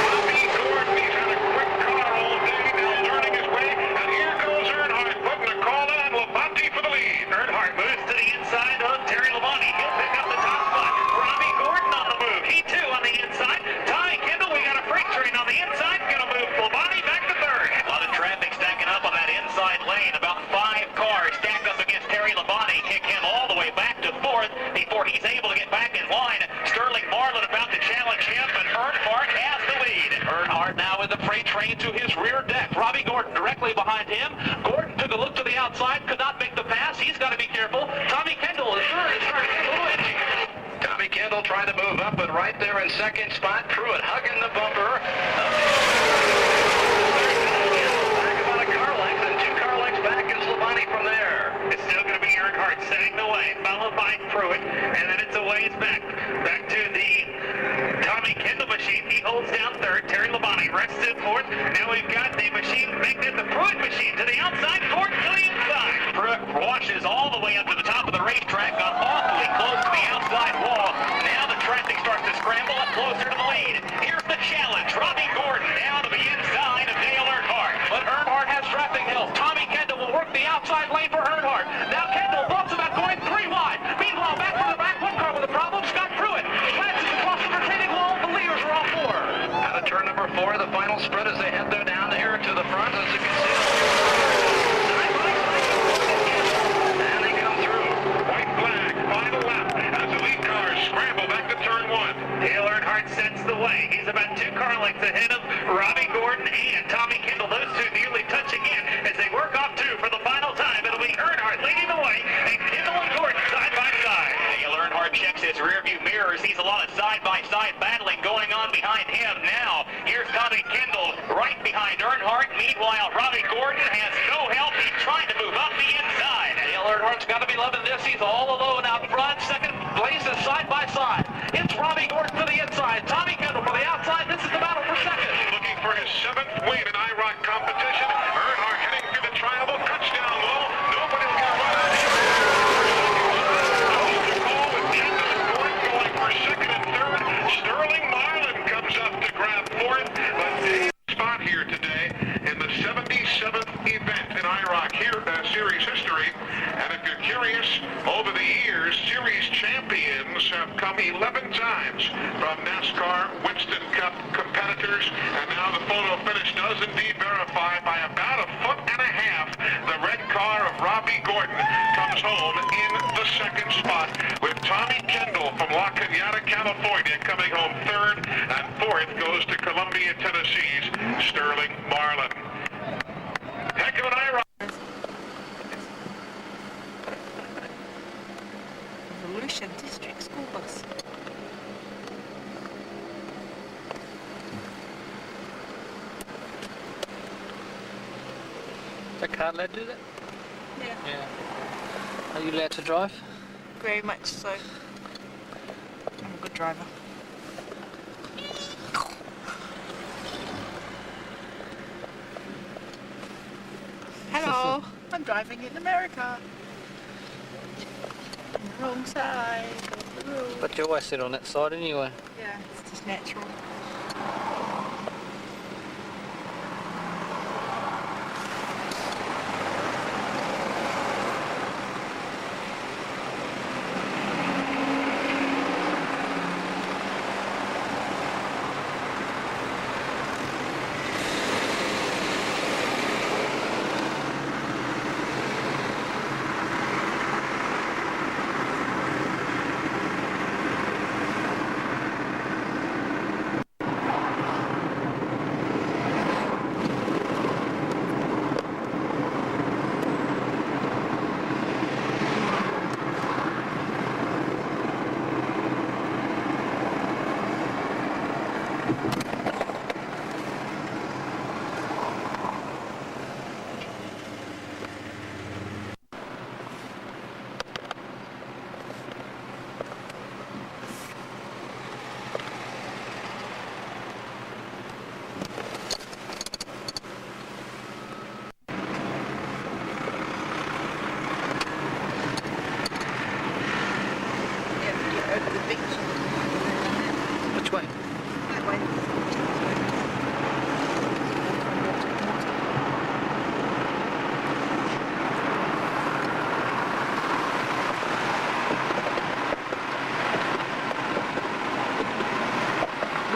Robbie Gordon, he's had a quick car all day, now learning his way. And here goes Earnhardt putting a call on Labonte for the lead. Earnhardt moves to the inside of Terry Labonte. He'll pick up the top spot. Robbie Gordon on the move. He too on the inside. Tommy Kendall, we got a freight train on the inside. Gonna move Labonte back to third. A lot of traffic stacking up on that inside lane. About 5 cars stacked up against Terry Labonte. Kick him all the way back to fourth before he's able to get back in line. Sterling Marlin about to challenge him, but Earnhardt has the lead. Earnhardt now with the freight train to his rear deck. Robbie Gordon directly behind him. Gordon took a look to the outside, could not make the pass. He's got to be careful. Tommy Kendall is third. It's starting to get a little edgy. Tommy Kendall trying to move up, but right there in second spot, Pruitt hugging the bumper. Back about a car length, and 2 car lengths back is Labonte from there. It's still going to be Earnhardt setting the way, followed by Pruitt, and then it's a ways back to the Tommy Kendall machine. He holds down third. Terry Labonte rests in fourth. Now we've got the machine making it the Pruitt machine to the outside, Gordon to the inside. Pruitt washes all the way up to the top of the racetrack, got awfully close to the outside wall. Now the traffic starts to scramble up closer to the lead. Here's the challenge. Robbie Gordon down to the inside of Dale Earnhardt. But Earnhardt has traffic help. Tommy Kendall will work the outside lane for Earnhardt. Now Kendall thoughts about going 3 wide. Meanwhile, back from the back, one car with a problem. Scott Pruitt glances across the retaining wall. The leaders are all 4. Out of turn number 4, the final spread as they head down here to the front, as you can see. And they come through. White flag, final lap, as the lead cars scramble back to turn 1. Dale Earnhardt sets the way. He's about 2 car lengths ahead of Robbie Gordon and Tommy Kendall. Those two nearly touch again as they work off 2 for the final time. It'll be Earnhardt leading the way and Kendall and Gordon side by side. Dale Earnhardt checks his rearview mirror, sees a lot of side-by-side battling going on behind him. Now, here's Tommy Kendall right behind Earnhardt. Meanwhile, Robbie Gordon has no help. He's trying to move up the inside. Dale Earnhardt's got to be loving this. He's all alone out front. Second place is side by side. It's Robbie Gordon to the inside. Tommy Kendall for the outside. This is the battle for second. Looking for his 7th win in IROC competition. Earnhardt heading through the triangle, cuts down low. Nobody will get run out here. The call with Kendall and Gordon going for second and third. Sterling Marlin comes up to grab 4th, but Dave spot here today in the 77th event in IROC here series history. And if you're curious, over the years, series champions have come 11 times from NASCAR Winston Cup competitors, and now the photo finish does indeed verify by about 1.5 feet. The red car of Robbie Gordon comes home in the second spot, with Tommy Kendall from La Cañada, California, coming home third, and 4th goes to Columbia, Tennessee's Sterling Marlin. Heck of an IROC. Volusia District School Bus. That car allowed to do that? Yeah. Yeah. Are you allowed to drive? Very much so. I'm a good driver. Hello, I'm driving in America. On the wrong side of the road. But you always sit on that side anyway. Yeah, it's just natural.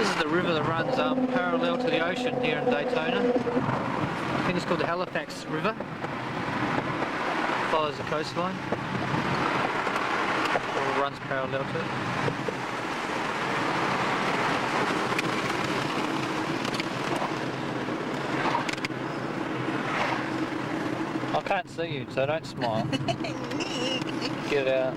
This is the river that runs parallel to the ocean here in Daytona. I think it's called the Halifax River. Follows the coastline. Or runs parallel to it. I can't see you, so don't smile. Get out.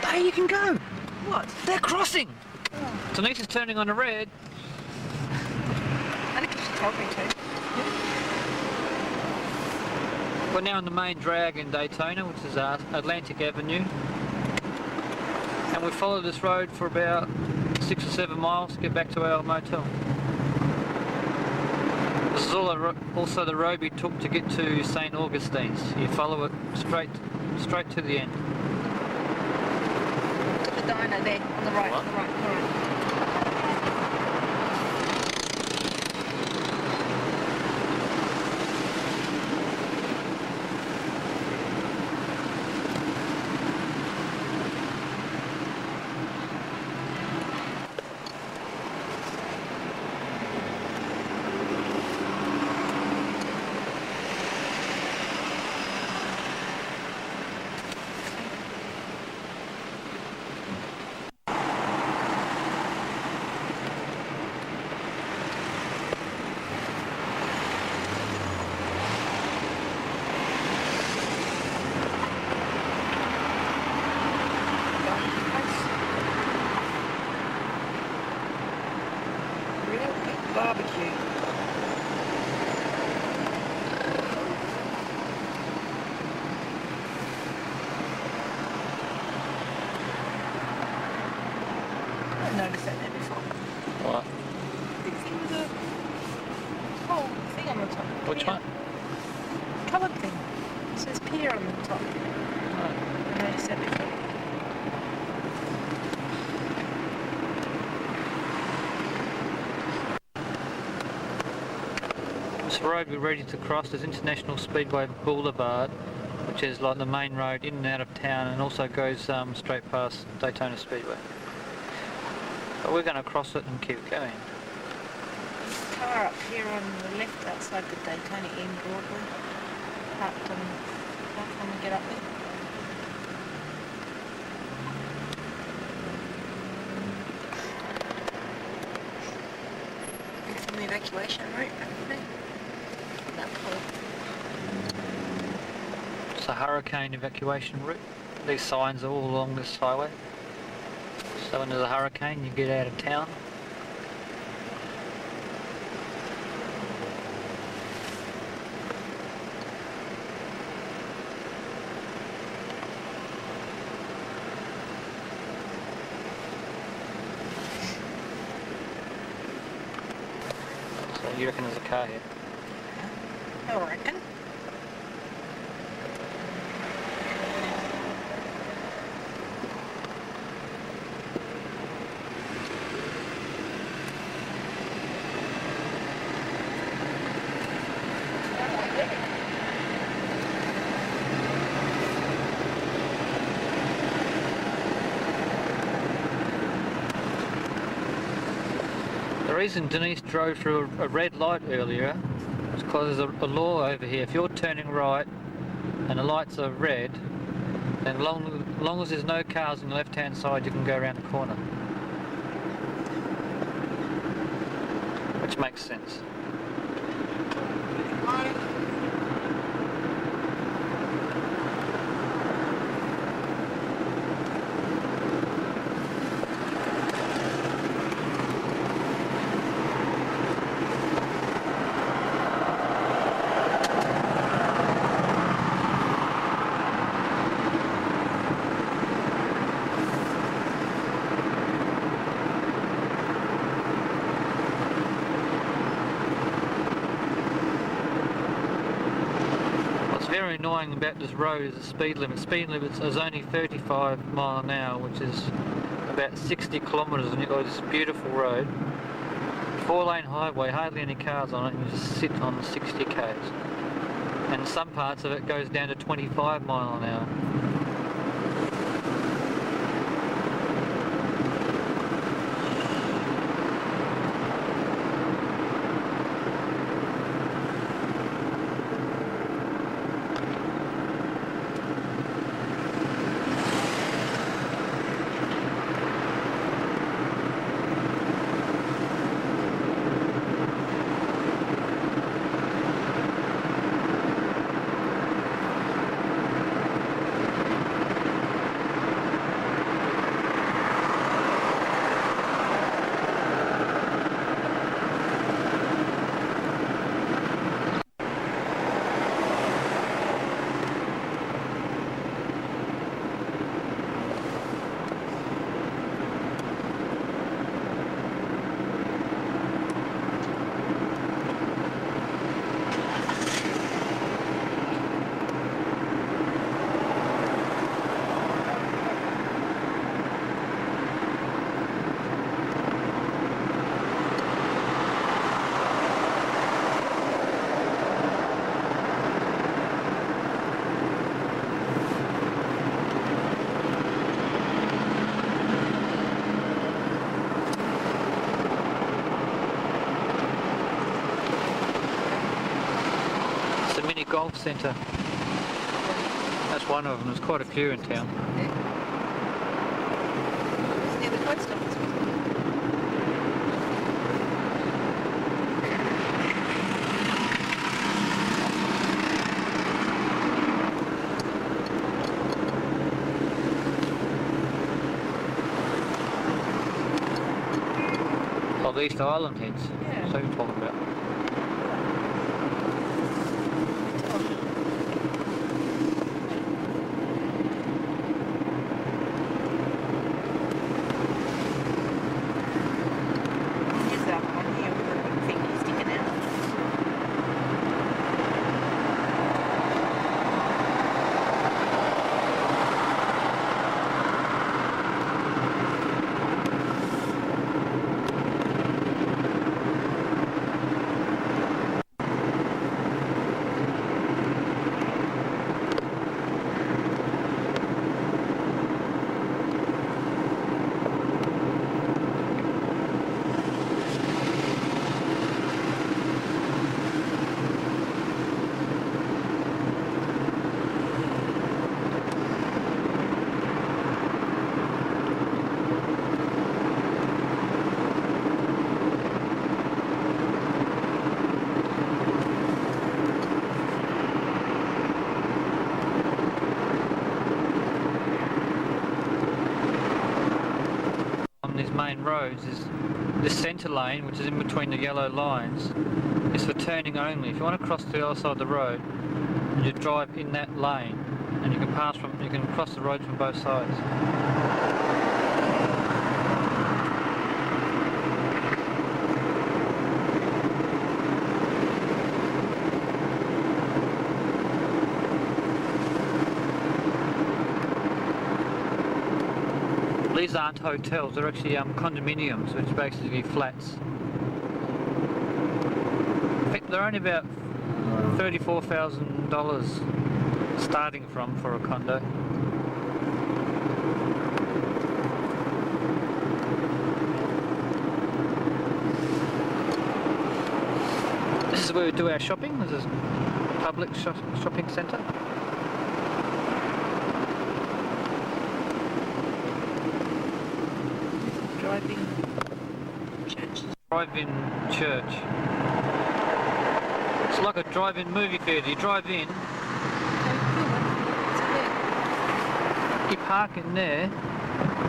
Hey, you can go! What? They're crossing! Oh. Denise is turning on the red. I think she told me to. We're now on the main drag in Daytona, which is Atlantic Avenue. And we followed this road for about 6 or 7 miles to get back to our motel. This is also the road we took to get to St. Augustine's. You follow it straight to the end. The diner there, on the right, on the right, on the right. Barbecue. I've noticed that before. What? The whole thing on the top. Which Pier. one? Coloured thing. It says pier on the top. I noticed that before. This road we're ready to cross is International Speedway Boulevard, which is like the main road in and out of town and also goes straight past Daytona Speedway. But we're going to cross it and keep going. Car up here on the left outside the Daytona End Broadway. Parked on when we get up there. It's on the evacuation route, I think. That point. It's a hurricane evacuation route. These signs are all along this highway. So when there's a hurricane, you get out of town. So you reckon there's a car here? I reckon. The reason Denise drove through a red light earlier is because there's a law over here. If you're turning right and the lights are red, then long as there's no cars on the left hand side, you can go around the corner. Which makes sense. very annoying about this road is the speed limit. Speed limit is only 35 mile an hour, which is about 60 kilometres, and you've got this beautiful road. 4-lane highway, hardly any cars on it, and you just sit on 60 k's. And some parts of it goes down to 25 mile an hour. Golf centre. That's one of them. There's quite a few in town. It's near the post office. Oh, the East Island heads. Yeah. So you're talking about. Main roads is this centre lane, which is in between the yellow lines, is for turning only. If you want to cross to the other side of the road, you drive in that lane, and you can cross the roads from both sides. These aren't hotels, they're actually condominiums, which are basically flats. I think they're only about $34,000 starting from for a condo. This is where we do our shopping. This is a public shopping centre. Drive-in church. Drive-in church. It's like a drive-in movie theatre. You drive in, you park in there,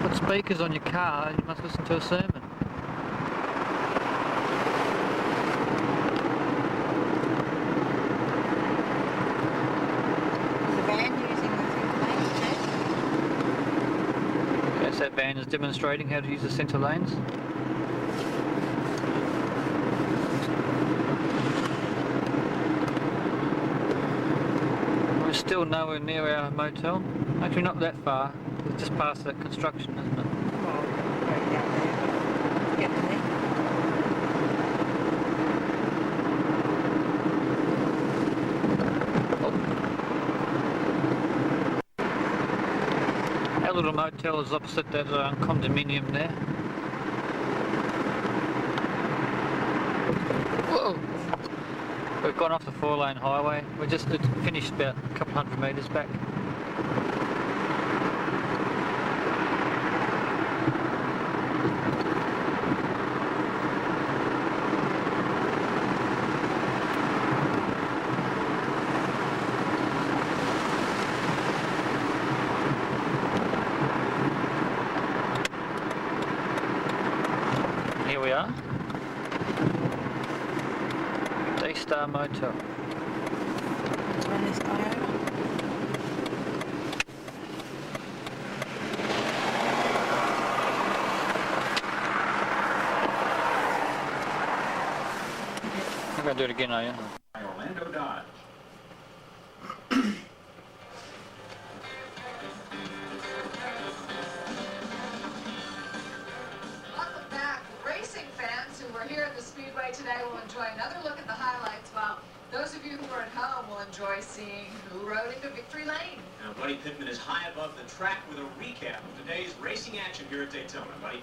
put speakers on your car, and you must listen to a sermon. That van is demonstrating how to use the centre lanes. still nowhere near our motel. Actually, not that far. It's just past that construction, isn't it? Well, right down there. Get there. Our little motel is opposite that condominium there. Whoa! We've gone off the 4-lane highway. We just finished about a couple hundred metres back. Here we are. Daystar Motel. Let's run this guy over. I'm going to do it again, are you? Orlando Dodge. Welcome back. Racing fans who were here at the Speedway today will enjoy another look at the highlights, while those of you who are at home will enjoy seeing who rode into victory lane. Now, Buddy Pittman is high above the track with a recap of today's racing action here at Daytona, Buddy.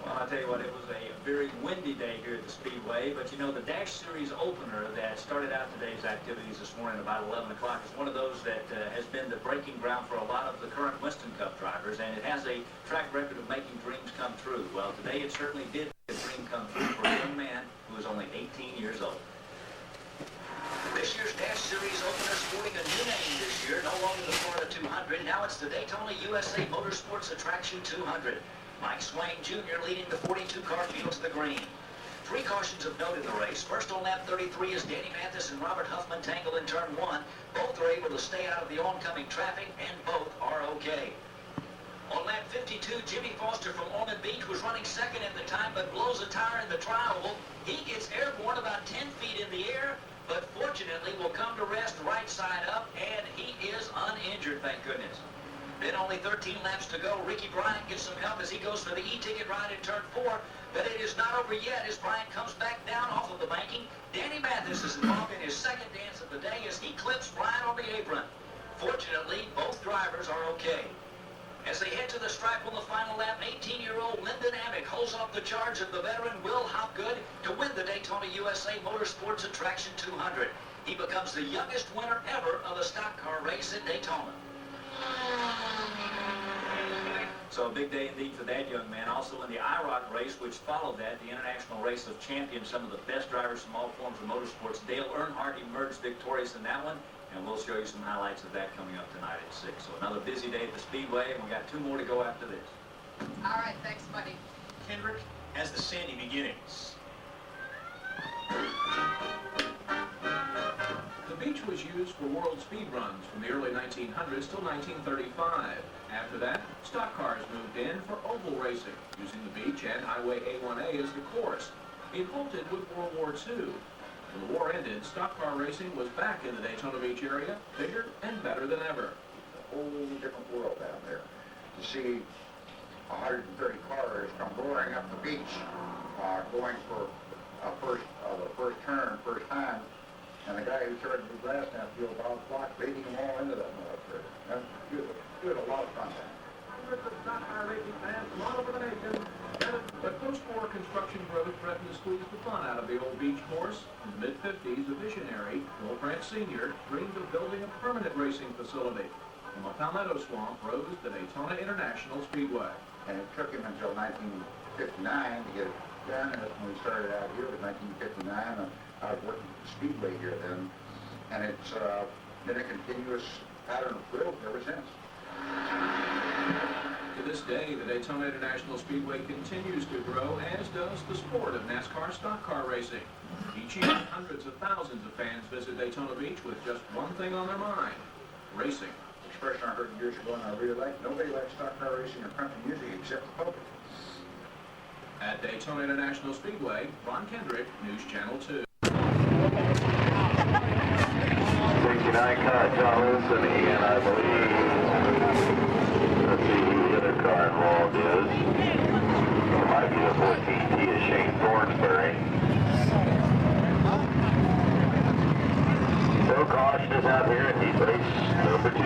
Well, I'll tell you what, it was a very windy day here at the Speedway, but you know, the Dash Series opener that started out today's activities this morning about 11 o'clock is one of those that has been the breaking ground for a lot of the current Winston Cup drivers, and it has a track record of making dreams come true. Well, today it certainly did make a dream come true for a young man who is only 18 years old. This year's Dash Series opener sporting a new name this year, no longer the Florida 200. Now it's the Daytona USA Motorsports Attraction 200. Mike Swain Jr. leading the 42-car field to the green. 3 cautions of note in the race. First on lap 33 is Danny Mathis and Robert Huffman tangled in turn 1. Both are able to stay out of the oncoming traffic, and both are okay. On lap 52, Jimmy Foster from Ormond Beach was running second at the time, but blows a tire in the tri-oval. He gets airborne about 10 feet in the air, but fortunately will come to rest right side up, and he is uninjured, thank goodness. Then only 13 laps to go. Ricky Bryant gets some help as he goes for the E-ticket ride in turn 4, but it is not over yet as Bryant comes back down off of the banking. Danny Mathis is involved in his second dance of the day as he clips Bryant on the apron. Fortunately, both drivers are okay. As they head to the stripe on the final lap, 18-year-old Lyndon Amick holds off the charge of the veteran Will Hopgood to win the Daytona USA Motorsports Attraction 200. He becomes the youngest winner ever of a stock car race at Daytona. So a big day indeed for that young man. Also in the IROC race, which followed that, the International Race of Champions, some of the best drivers from all forms of motorsports. Dale Earnhardt emerged victorious in that one, and we'll show you some highlights of that coming up tonight at 6. So another busy day at the Speedway, and we got 2 more to go after this. All right, thanks, buddy. Kendrick has the sandy beginnings. The beach was used for world speed runs from the early 1900s till 1935. After that, stock cars moved in for oval racing, using the beach and Highway A1A as the course. It halted with World War II. When the war ended, stock car racing was back in the Daytona Beach area, bigger and better than ever. A whole different world down there. To see 130 cars come roaring up the beach, going for the first turn, first time, and the guy who started the glass now field, Bob Flock, leading them all into that mud. That's good, a lot of fun. Hundreds of stock car racing fans from all over the nation. But post-war construction growth threatened to squeeze the fun out of the old beach course. In the mid-50s, a visionary, Bill Grant Sr., dreamed of building a permanent racing facility. From a palmetto swamp rose the Daytona International Speedway. And it took him until 1959 to get it done, and that's when we started out here. It was 1959, and I was working at the Speedway here then, and it's been a continuous pattern of growth ever since. To this day, the Daytona International Speedway continues to grow, as does the sport of NASCAR stock car racing. Each year, hundreds of thousands of fans visit Daytona Beach with just one thing on their mind: racing. Expression I heard years ago, and I really like, nobody likes stock car racing or country music except the public. At Daytona International Speedway, Ron Kendrick, News Channel 2. 29 car, John Wilson, and I believe, let's see who the other car involved is. It might be the 14T of Shane Thornsbury. So caution is out here in heat race number 2.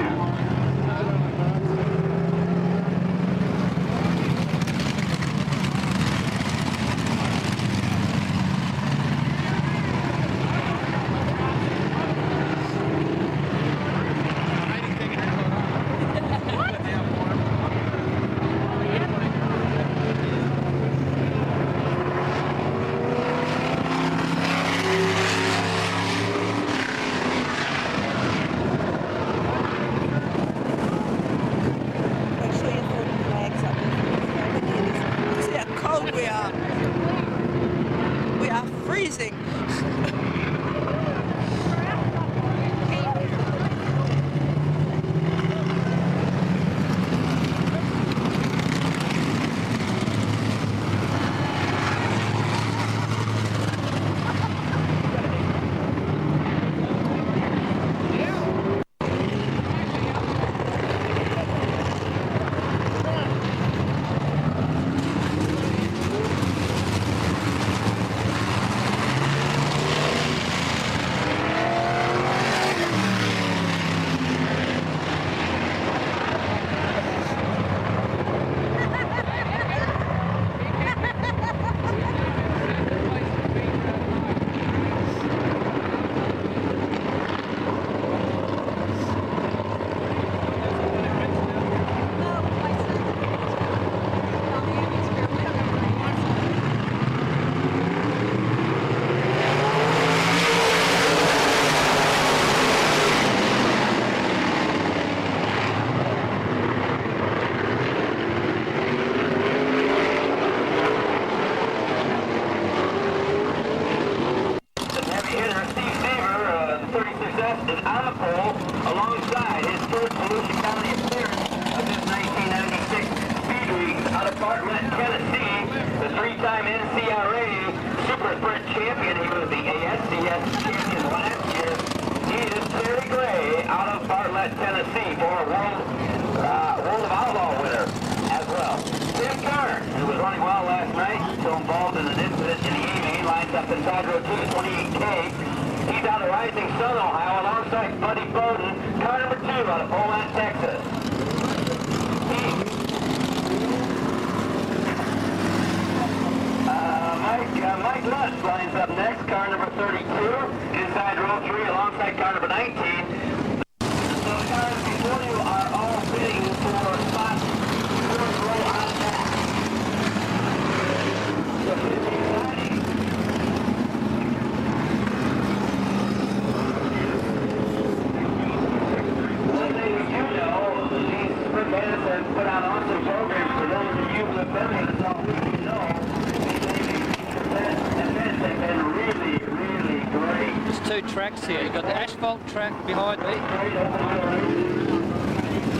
Tracks here. You've got the asphalt track behind me,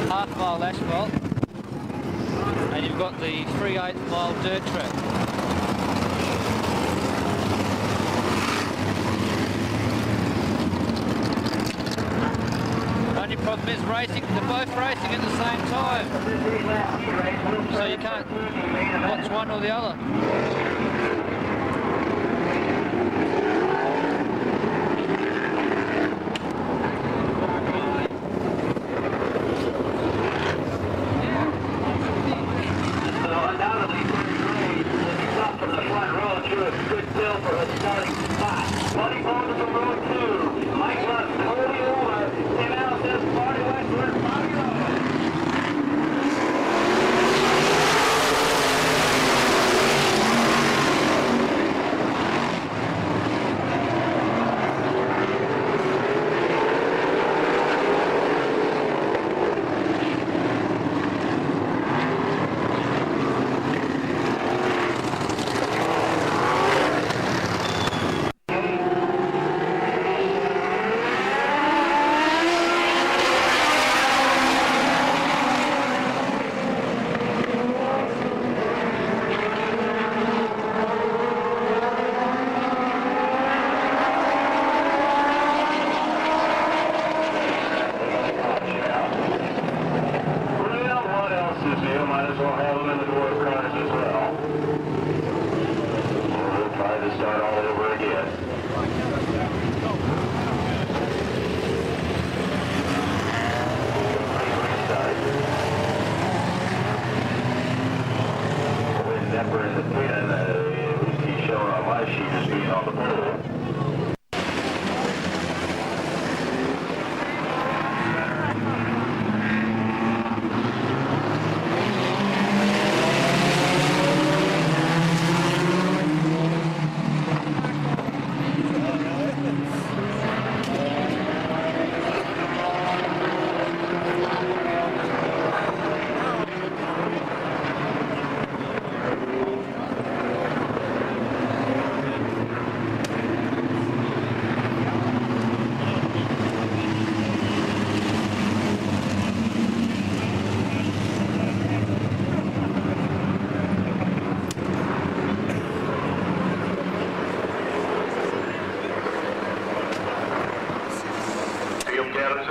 half-mile asphalt, and you've got the 3/8 mile dirt track. Only problem is racing, they're both racing at the same time, so you can't watch one or the other.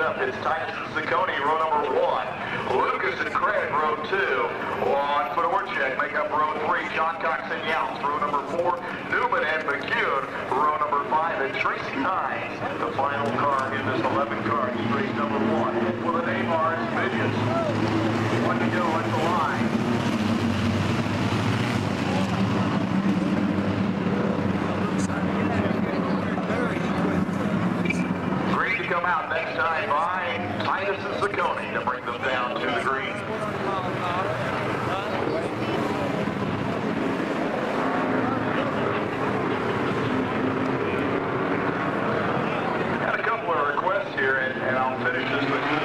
up. It's Titus and Ciccone, row number 1. Lucas and Craig, row 2. On foot award check, make up row 3. John Cox and Younts, row number 4. Newman and McCune, row number 5. And Tracy Hines, the final car in this 11-car race number 1. Well, the name are Midgets. 1 to go at the line. Come out next time by Titus and Ciccone to bring them down to the green. Got a couple of requests here, and I'll finish this with you.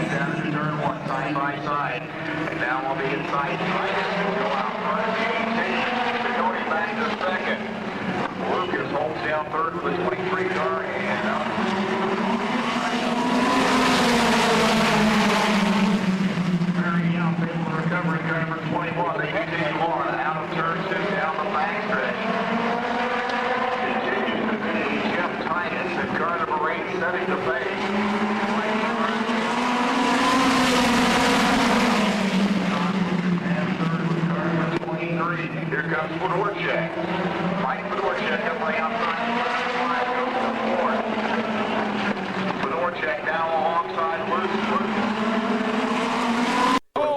Down to turn 1, side by side, and now on the inside, Titus will go out front. Back to second. Lucas holds down third with a 23 car and out. Very out, able to recover in car number 21. They continue on out of turn 2 down the backstretch. Continues to be Jeff Titus and car number 8 setting the pace. Here comes for the work check. Fight for the work check up on the outside. For the work check now alongside Luke.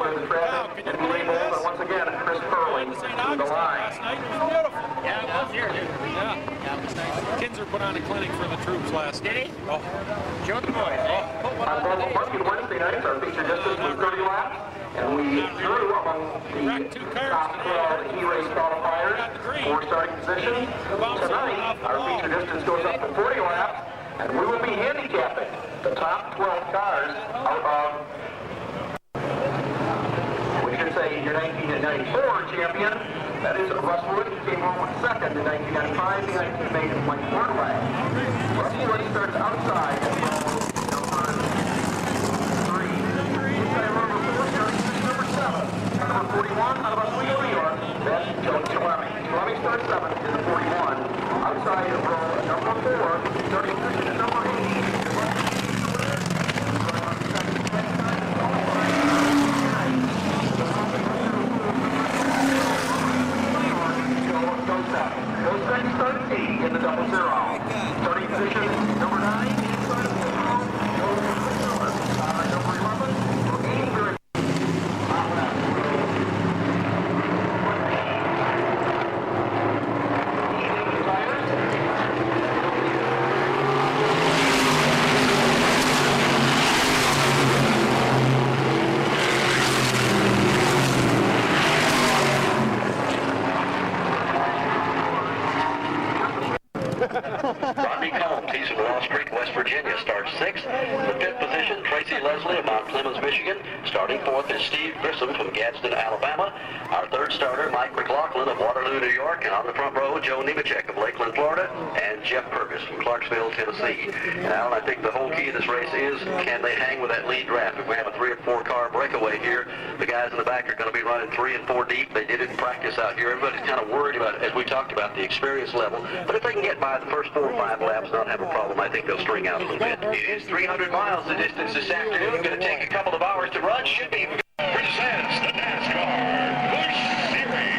With the traffic and label, but once again, Chris Perling to the line. Yeah, I was here, dude. Yeah. Kinzer put on a clinic for the troops last night. Did he? Oh. Show the boys. On Boston Wednesday nights, our feature distance was 30 laps. And we drew among the top 12 E-race qualifiers for starting positions. Tonight, our feature distance goes up to 40 laps, and we will be handicapping the top 12 cars out of, we should say, your 1994 champion. That is Russ Wood. He came home with second in 1995. He had made it like third lap. Russ Wood starts outside at number 3. Inside number 4 starts number 7. Number 41 out of Oswego, New York. That's Joe Chalami. Chalami starts 7th in the 41. Outside of row number 4, starting position number 8. Goes back, starting 8 in the double zero. Starting position number 9, inside of the row. Number 11, for 80 very Rodney Combs, he's from Lost Creek, West Virginia, starts 6th. The 5th position, Tracy Leslie of Mount Clemens, Michigan. Starting 4th is Steve Grissom from Gadsden, Alabama. Our 3rd starter, Mike McLaughlin of Waterloo, New York. And on the front row, Joe Nemechek of Lakeland, Florida. And Jeff Purvis from Clarksville, Tennessee. And Alan, I think the whole key of this race is, can they hang with that lead draft? If we have a 3 or 4 car breakaway here, the guys in the back are going to be running 3 and 4 deep. They did it in practice out here. Everybody's kind of worried about, as we talked about, the experience level. But if they can get by the first 4 or 5 laps, not have a problem, I think they'll string out a little bit. It is 300 miles the distance this afternoon. Going to take a couple of hours to run. Should be presents the NASCAR Busch Series.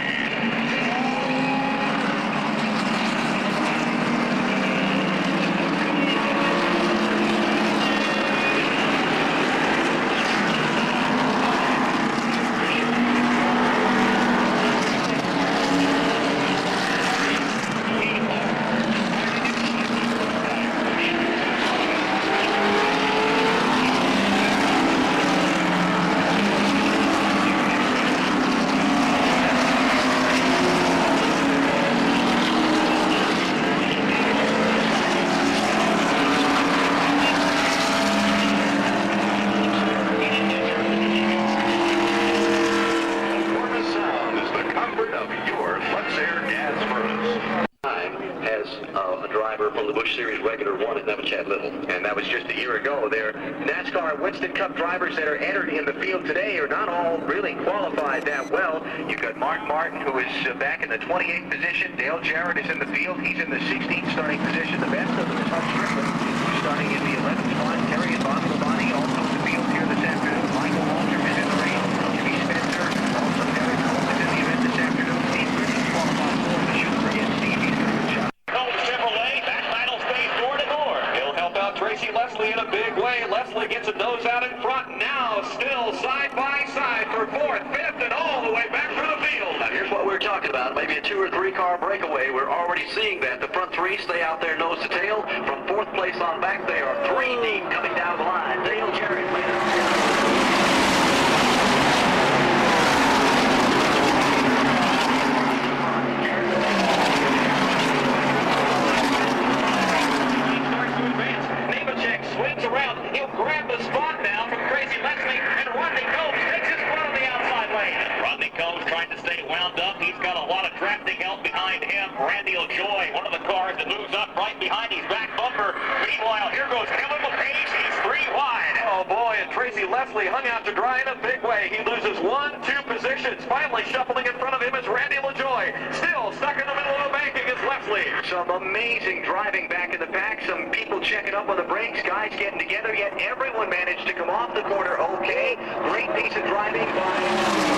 driver from the Busch Series regular one, and that was Chad Little. And that was just a year ago. Their NASCAR Winston Cup drivers that are entered in the field today are not all really qualified that well. You've got Mark Martin, who is back in the 28th position. Dale Jarrett is in the field. He's in the 16th starting position. The best of them is Hutch Strickland, who's starting in the 11th spot. Terry and Bobby Labonte also in the field here this afternoon. Michael Walter is in the race. Jimmy Spencer, also Derek Cole is in the event this afternoon. Steve Britton's qualified for it. Shouldn't forget Steve. He's got a good shot. Combs Chevrolet, back final space door to door. He'll help out Tracy Leslie in a big way. Leslie gets a nose out in front. Now still side by side for fourth, fifth, and all the way back through the field. Now here's what we're talking about. Maybe a 2 or 3 car breakaway. We're already seeing that. The front 3 stay out there nose to tail. From 4th place on back, they are 3 deep coming down the line. Dale Jarrett swings around. He'll grab the spot now from Tracy Leslie, and Rodney Combs takes his spot on the outside lane. Rodney Combs trying to stay wound up. He's got a lot of drafting help behind him. Randy LaJoy, one of the cars that moves up right behind his back bumper. Meanwhile, here goes Kevin LePage. He's 3 wide. Oh boy, and Tracy Leslie hung out to dry in a big way. He loses 1, 2 positions. Finally shuffling in front of him is Randy LaJoy. Still stuck in the middle of the bank against Leslie. Some amazing driving back in the pack. Some people checking up on the brakes. Guys getting together, yet everyone managed to come off the corner okay. Great piece of driving by...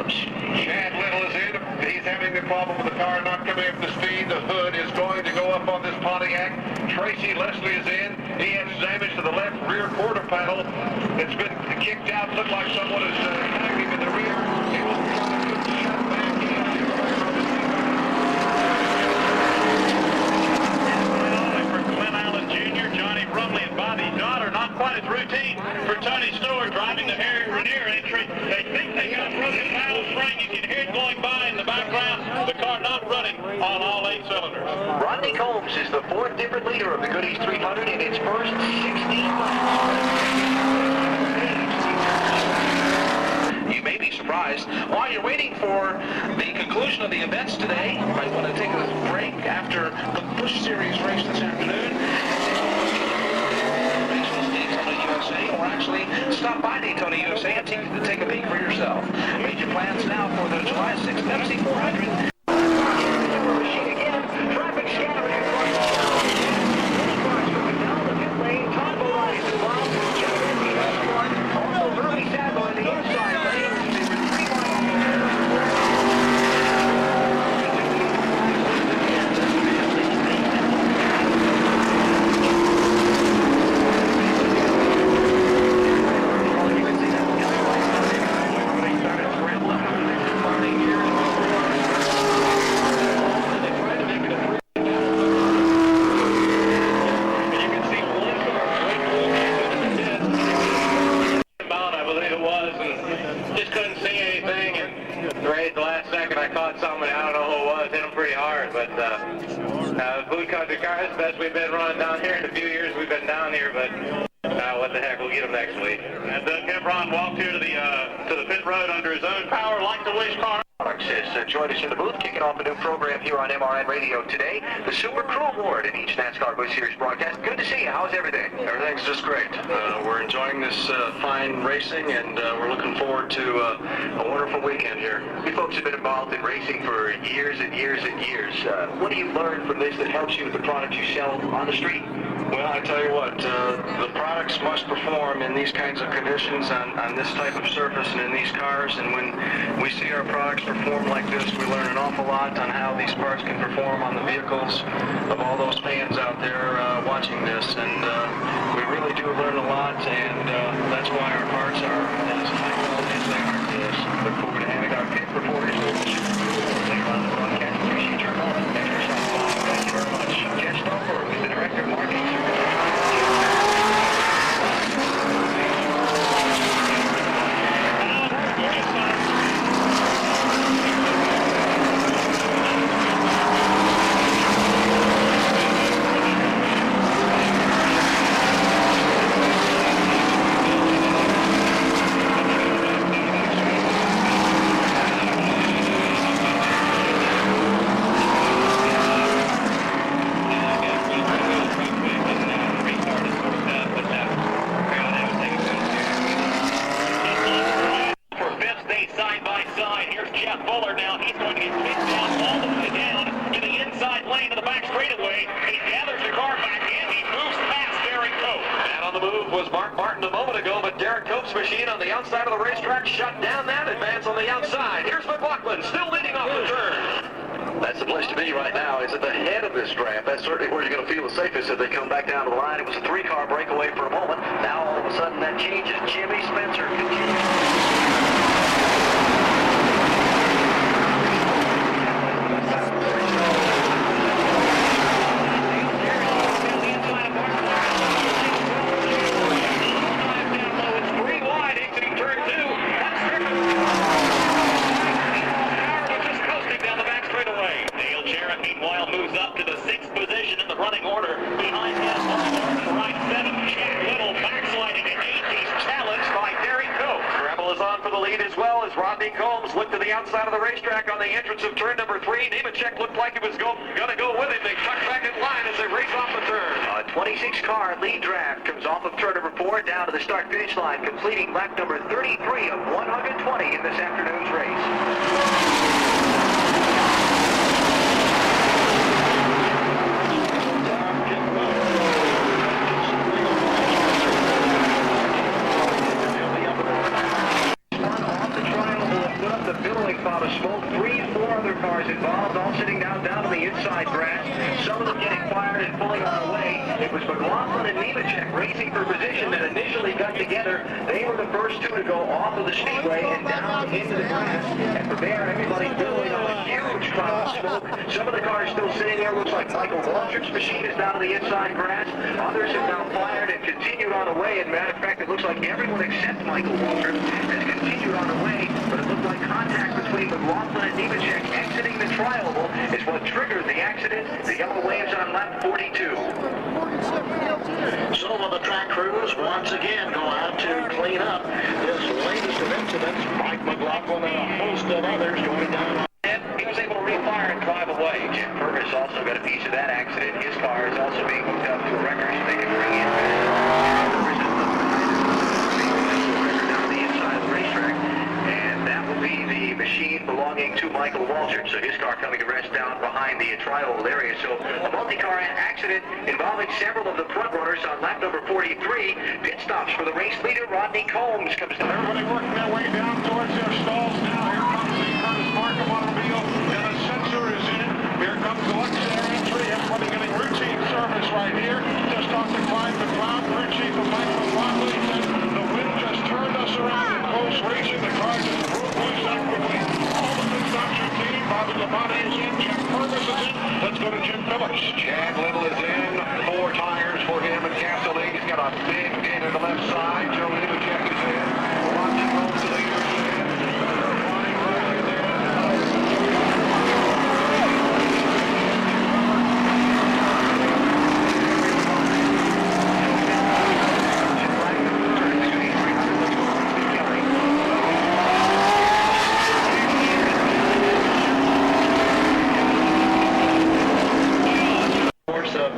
Chad Little is in. He's having a problem with the car not coming up to speed. The hood is going to go up on this Pontiac. Tracy Leslie is in. He has damage to the left rear quarter panel. It's been kicked out. Looks like someone is tagging him in the rear. He will shut back in. For Glenn Allen Jr., Johnny Brumley, and Bobby Dodd are not quite as routine for Tony Stewart driving the Harry Renier entry. They think they got broken paddle spring. You can hear it going by in the background. The car not running on all 8 cylinders. Rodney Combs is the 4th different leader of the Goodies 300 in its first 16 You may be surprised. While you're waiting for the conclusion of the events today, you might want to take a break after the Busch Series race this afternoon. Or actually stop by Daytona USA and take a peek for yourself. Major plans now for the July 6th Pepsi 400. Traffic scattering across the pit lane. Top of line is involved. Although early tap on the inside lane. They were 3 The last second I caught somebody, I don't know who it was, hit him pretty hard, but food country car is the best we've been running down here in a few years we've been down here, but what the heck, we'll get him next week. And Doug Hebron walked here to the pit road under his own power, like the wish car. Has joined us in the booth, kicking off a new program here on MRN Radio today, the Super Crew Award in each NASCAR Busch Series broadcast. Good to see you. How's everything? Everything's just great. We're enjoying this fine racing, and we're looking forward to a wonderful weekend here. You folks have been involved in racing for years and years and years. What do you learn from this that helps you with the product you sell on the street? Well, I tell you what, the products must perform in these kinds of conditions on this type of surface and in these cars, and when we see our products perform like this, we learn an awful lot on how these parts can perform on the vehicles of all those fans out there watching this, and we really do learn a lot, and that's why our parts are as high quality as they are. Look forward to having our pit reporters Fuller now. He's going to get kicked down all the way down to the inside lane of the back straightaway. He gathers the car back in. He moves past Derek Cope. And on the move was Mark Martin a moment ago, but Derek Cope's machine on the outside of the racetrack shut down that advance on the outside. Here's McLaughlin still leading off the turn. That's the place to be right now. Is at the head of this draft. That's certainly where you're going to feel the safest if they come back down to the line. It was a three-car breakaway for a moment. Now all of a sudden that changes. Jimmy Spencer continues. Meanwhile, moves up to the 6th position in the running order. Behind him, the right 7. Jack Little backsliding to 8th. He's challenged by Derek Cope. Rebel is on for the lead as well as Rodney Combs looked to the outside of the racetrack on the entrance of turn number 3. Nemechek looked like he was going to go with him. They tuck back in line as they race off the turn. A 26-car lead draft comes off of turn number 4 down to the start-finish line, completing lap number 33 of 120 in this afternoon's race. Of smoke, 3 and 4 other cars involved, all sitting down to the inside grass. Some of them getting fired and pulling on the way. It was McLaughlin and Nemechek racing for position that initially got together. They were the first 2 to go off of the speedway and down into the grass. And from there, everybody billowing on a huge cloud of smoke. Some of the cars still sitting there. Looks like Michael Waltrip's machine is down to the inside grass. Others have now fired and continued on the way. As a matter of fact, it looks like everyone except Michael Waltrip has continued on the way. But it looked like contact between McLaughlin and Nemechek exiting the tri-oval is what triggered the accident. The yellow waves on lap 42. So will the track crews once again go out to clean up this latest of incidents. Mike McLaughlin and a host of others going down. He was able to refire and drive away. Jim Purvis also got a piece of that accident. His car is also being hooked up to a record so they can bring in Purvis down the inside of the racetrack. And that will be the machine belonging to Michael Waltrip. So his car coming to rest down behind the tri-oval area. So a multi-car accident involving several of the front runners on lap number 43. Pit stops for the race leader, Rodney Combs, comes down. Everybody working their way down towards their stalls now. Here comes the Curtis Markham automobile, and the sensor is in. Here comes the Luxair entry. Everybody getting routine service right here. Just off the climb to cloud. Crew chief of Mike McLaughlin said the wind just turned us around in close racing. The car just broke loose actively. All the pit stops are clean. Bobby Labonte is in. Jim Purvis is in. Let's go to Jim Phillips. Chad Little is in. 4 tires for him and Castelli. He's got a big gain to the left side. Joe Nemechek is in. Rodney Combs to the leader is in. Ronnie Ryan is in.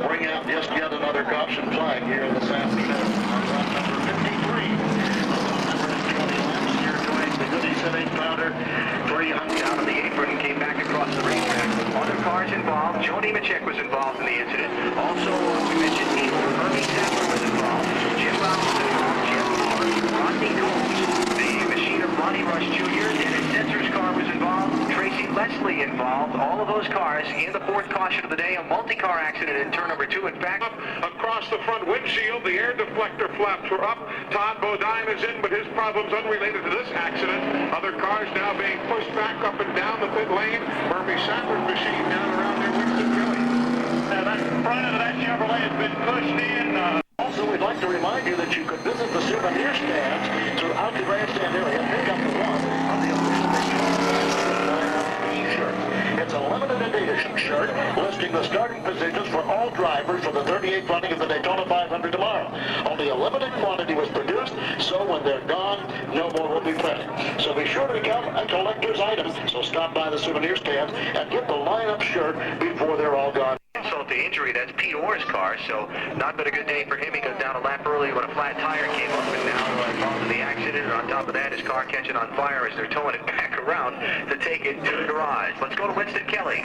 Bring out just yet another caution flag here this afternoon on lap number 53. Number 20 laps here doing the Goody Civic Powder 300 down on the apron and came back across the racetrack. Other cars involved. Joe Nemechek was involved in the incident. Also, we mentioned Ernie Sadler was involved. Jim Brown was involved. Jim Moore, Rodney Combs, the machine of Ronnie Rush Jr., Dennis Sensor's car was involved. Tracy Leslie involved. All of those cars in the 4th caution of the day. A multi-car accident in turn number 2. In fact, across the front windshield, the air deflector flaps were up. Todd Bodine is in, but his problem's unrelated to this accident. Other cars now being pushed back up and down the pit lane. Murphy Sadler's machine down around near Winston Kelly. Now that front of that Chevrolet has been pushed in. Also, we'd like to remind you that you could visit the souvenir stands throughout the grandstand area and pick up the one on the T-shirt. It's a limited edition shirt listing the starting positions for all drivers for the 38th running of the Daytona 500 tomorrow. Only a limited quantity was produced, so when they're gone, no more will be printed. So be sure to become a collector's item. So stop by the souvenir stand and get the lineup shirt before they're all gone. Insult to injury. anniversary. That's Pete Orr's car, so not been a good day for him. He goes down a lap early when a flat tire came up, and now involved in the accident. And on top of that, his car catching on fire as they're towing it back around to take it to the garage. Let's go to Winston Kelly.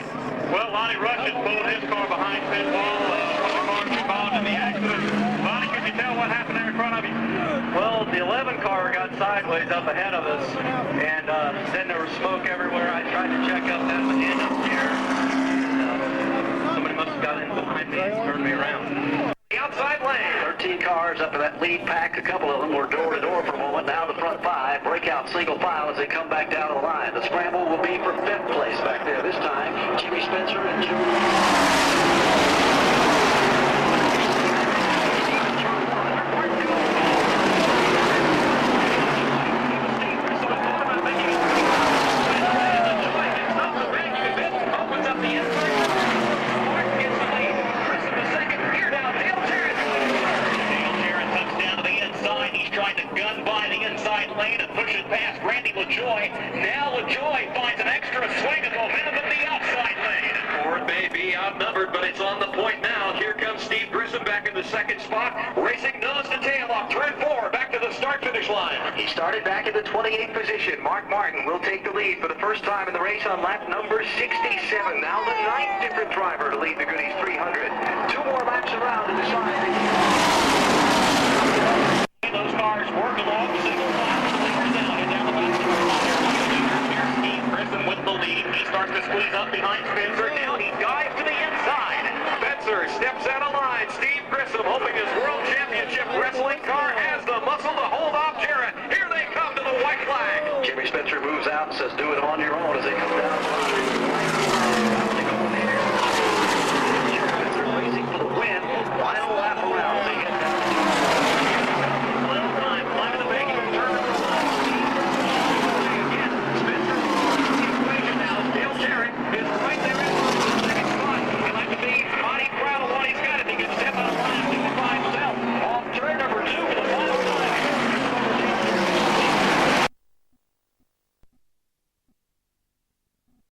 Well, Lonnie Rush has pulled his car behind pit wall. One of the cars involved in the accident. Lonnie, could you tell what happened there in front of you? Well, the 11 car got sideways up ahead of us, and then there was smoke everywhere. I tried to check up at the end up there. Somebody must have got in behind me and turned me around. The outside lane. 13 cars up in that lead pack. A couple of them were door to door for a moment. Now the front 5 break out single file as they come back down the line. The scramble will be for 5th place back there this time. Jimmy Spencer and Joe. Now LaJoy finds an extra swing of momentum in the outside lane. Ford may be outnumbered, but it's on the point now. Here comes Steve Grissom back in the second spot, racing nose to tail off turn 4, back to the start-finish line. He started back in the 28th position. Mark Martin will take the lead for the first time in the race on lap number 67. Now the 9th different driver to lead the Goodies 300. 2 more laps around to decide. Those cars work along single file. Down the back. Steve Grissom with the lead. He starts to squeeze up behind Spencer. Now he dives to the inside. Spencer steps out of line. Steve Grissom hoping his World Championship wrestling car has the muscle to hold off Jarrett. Here they come to the white flag. Jimmy Spencer moves out and says, do it on your own.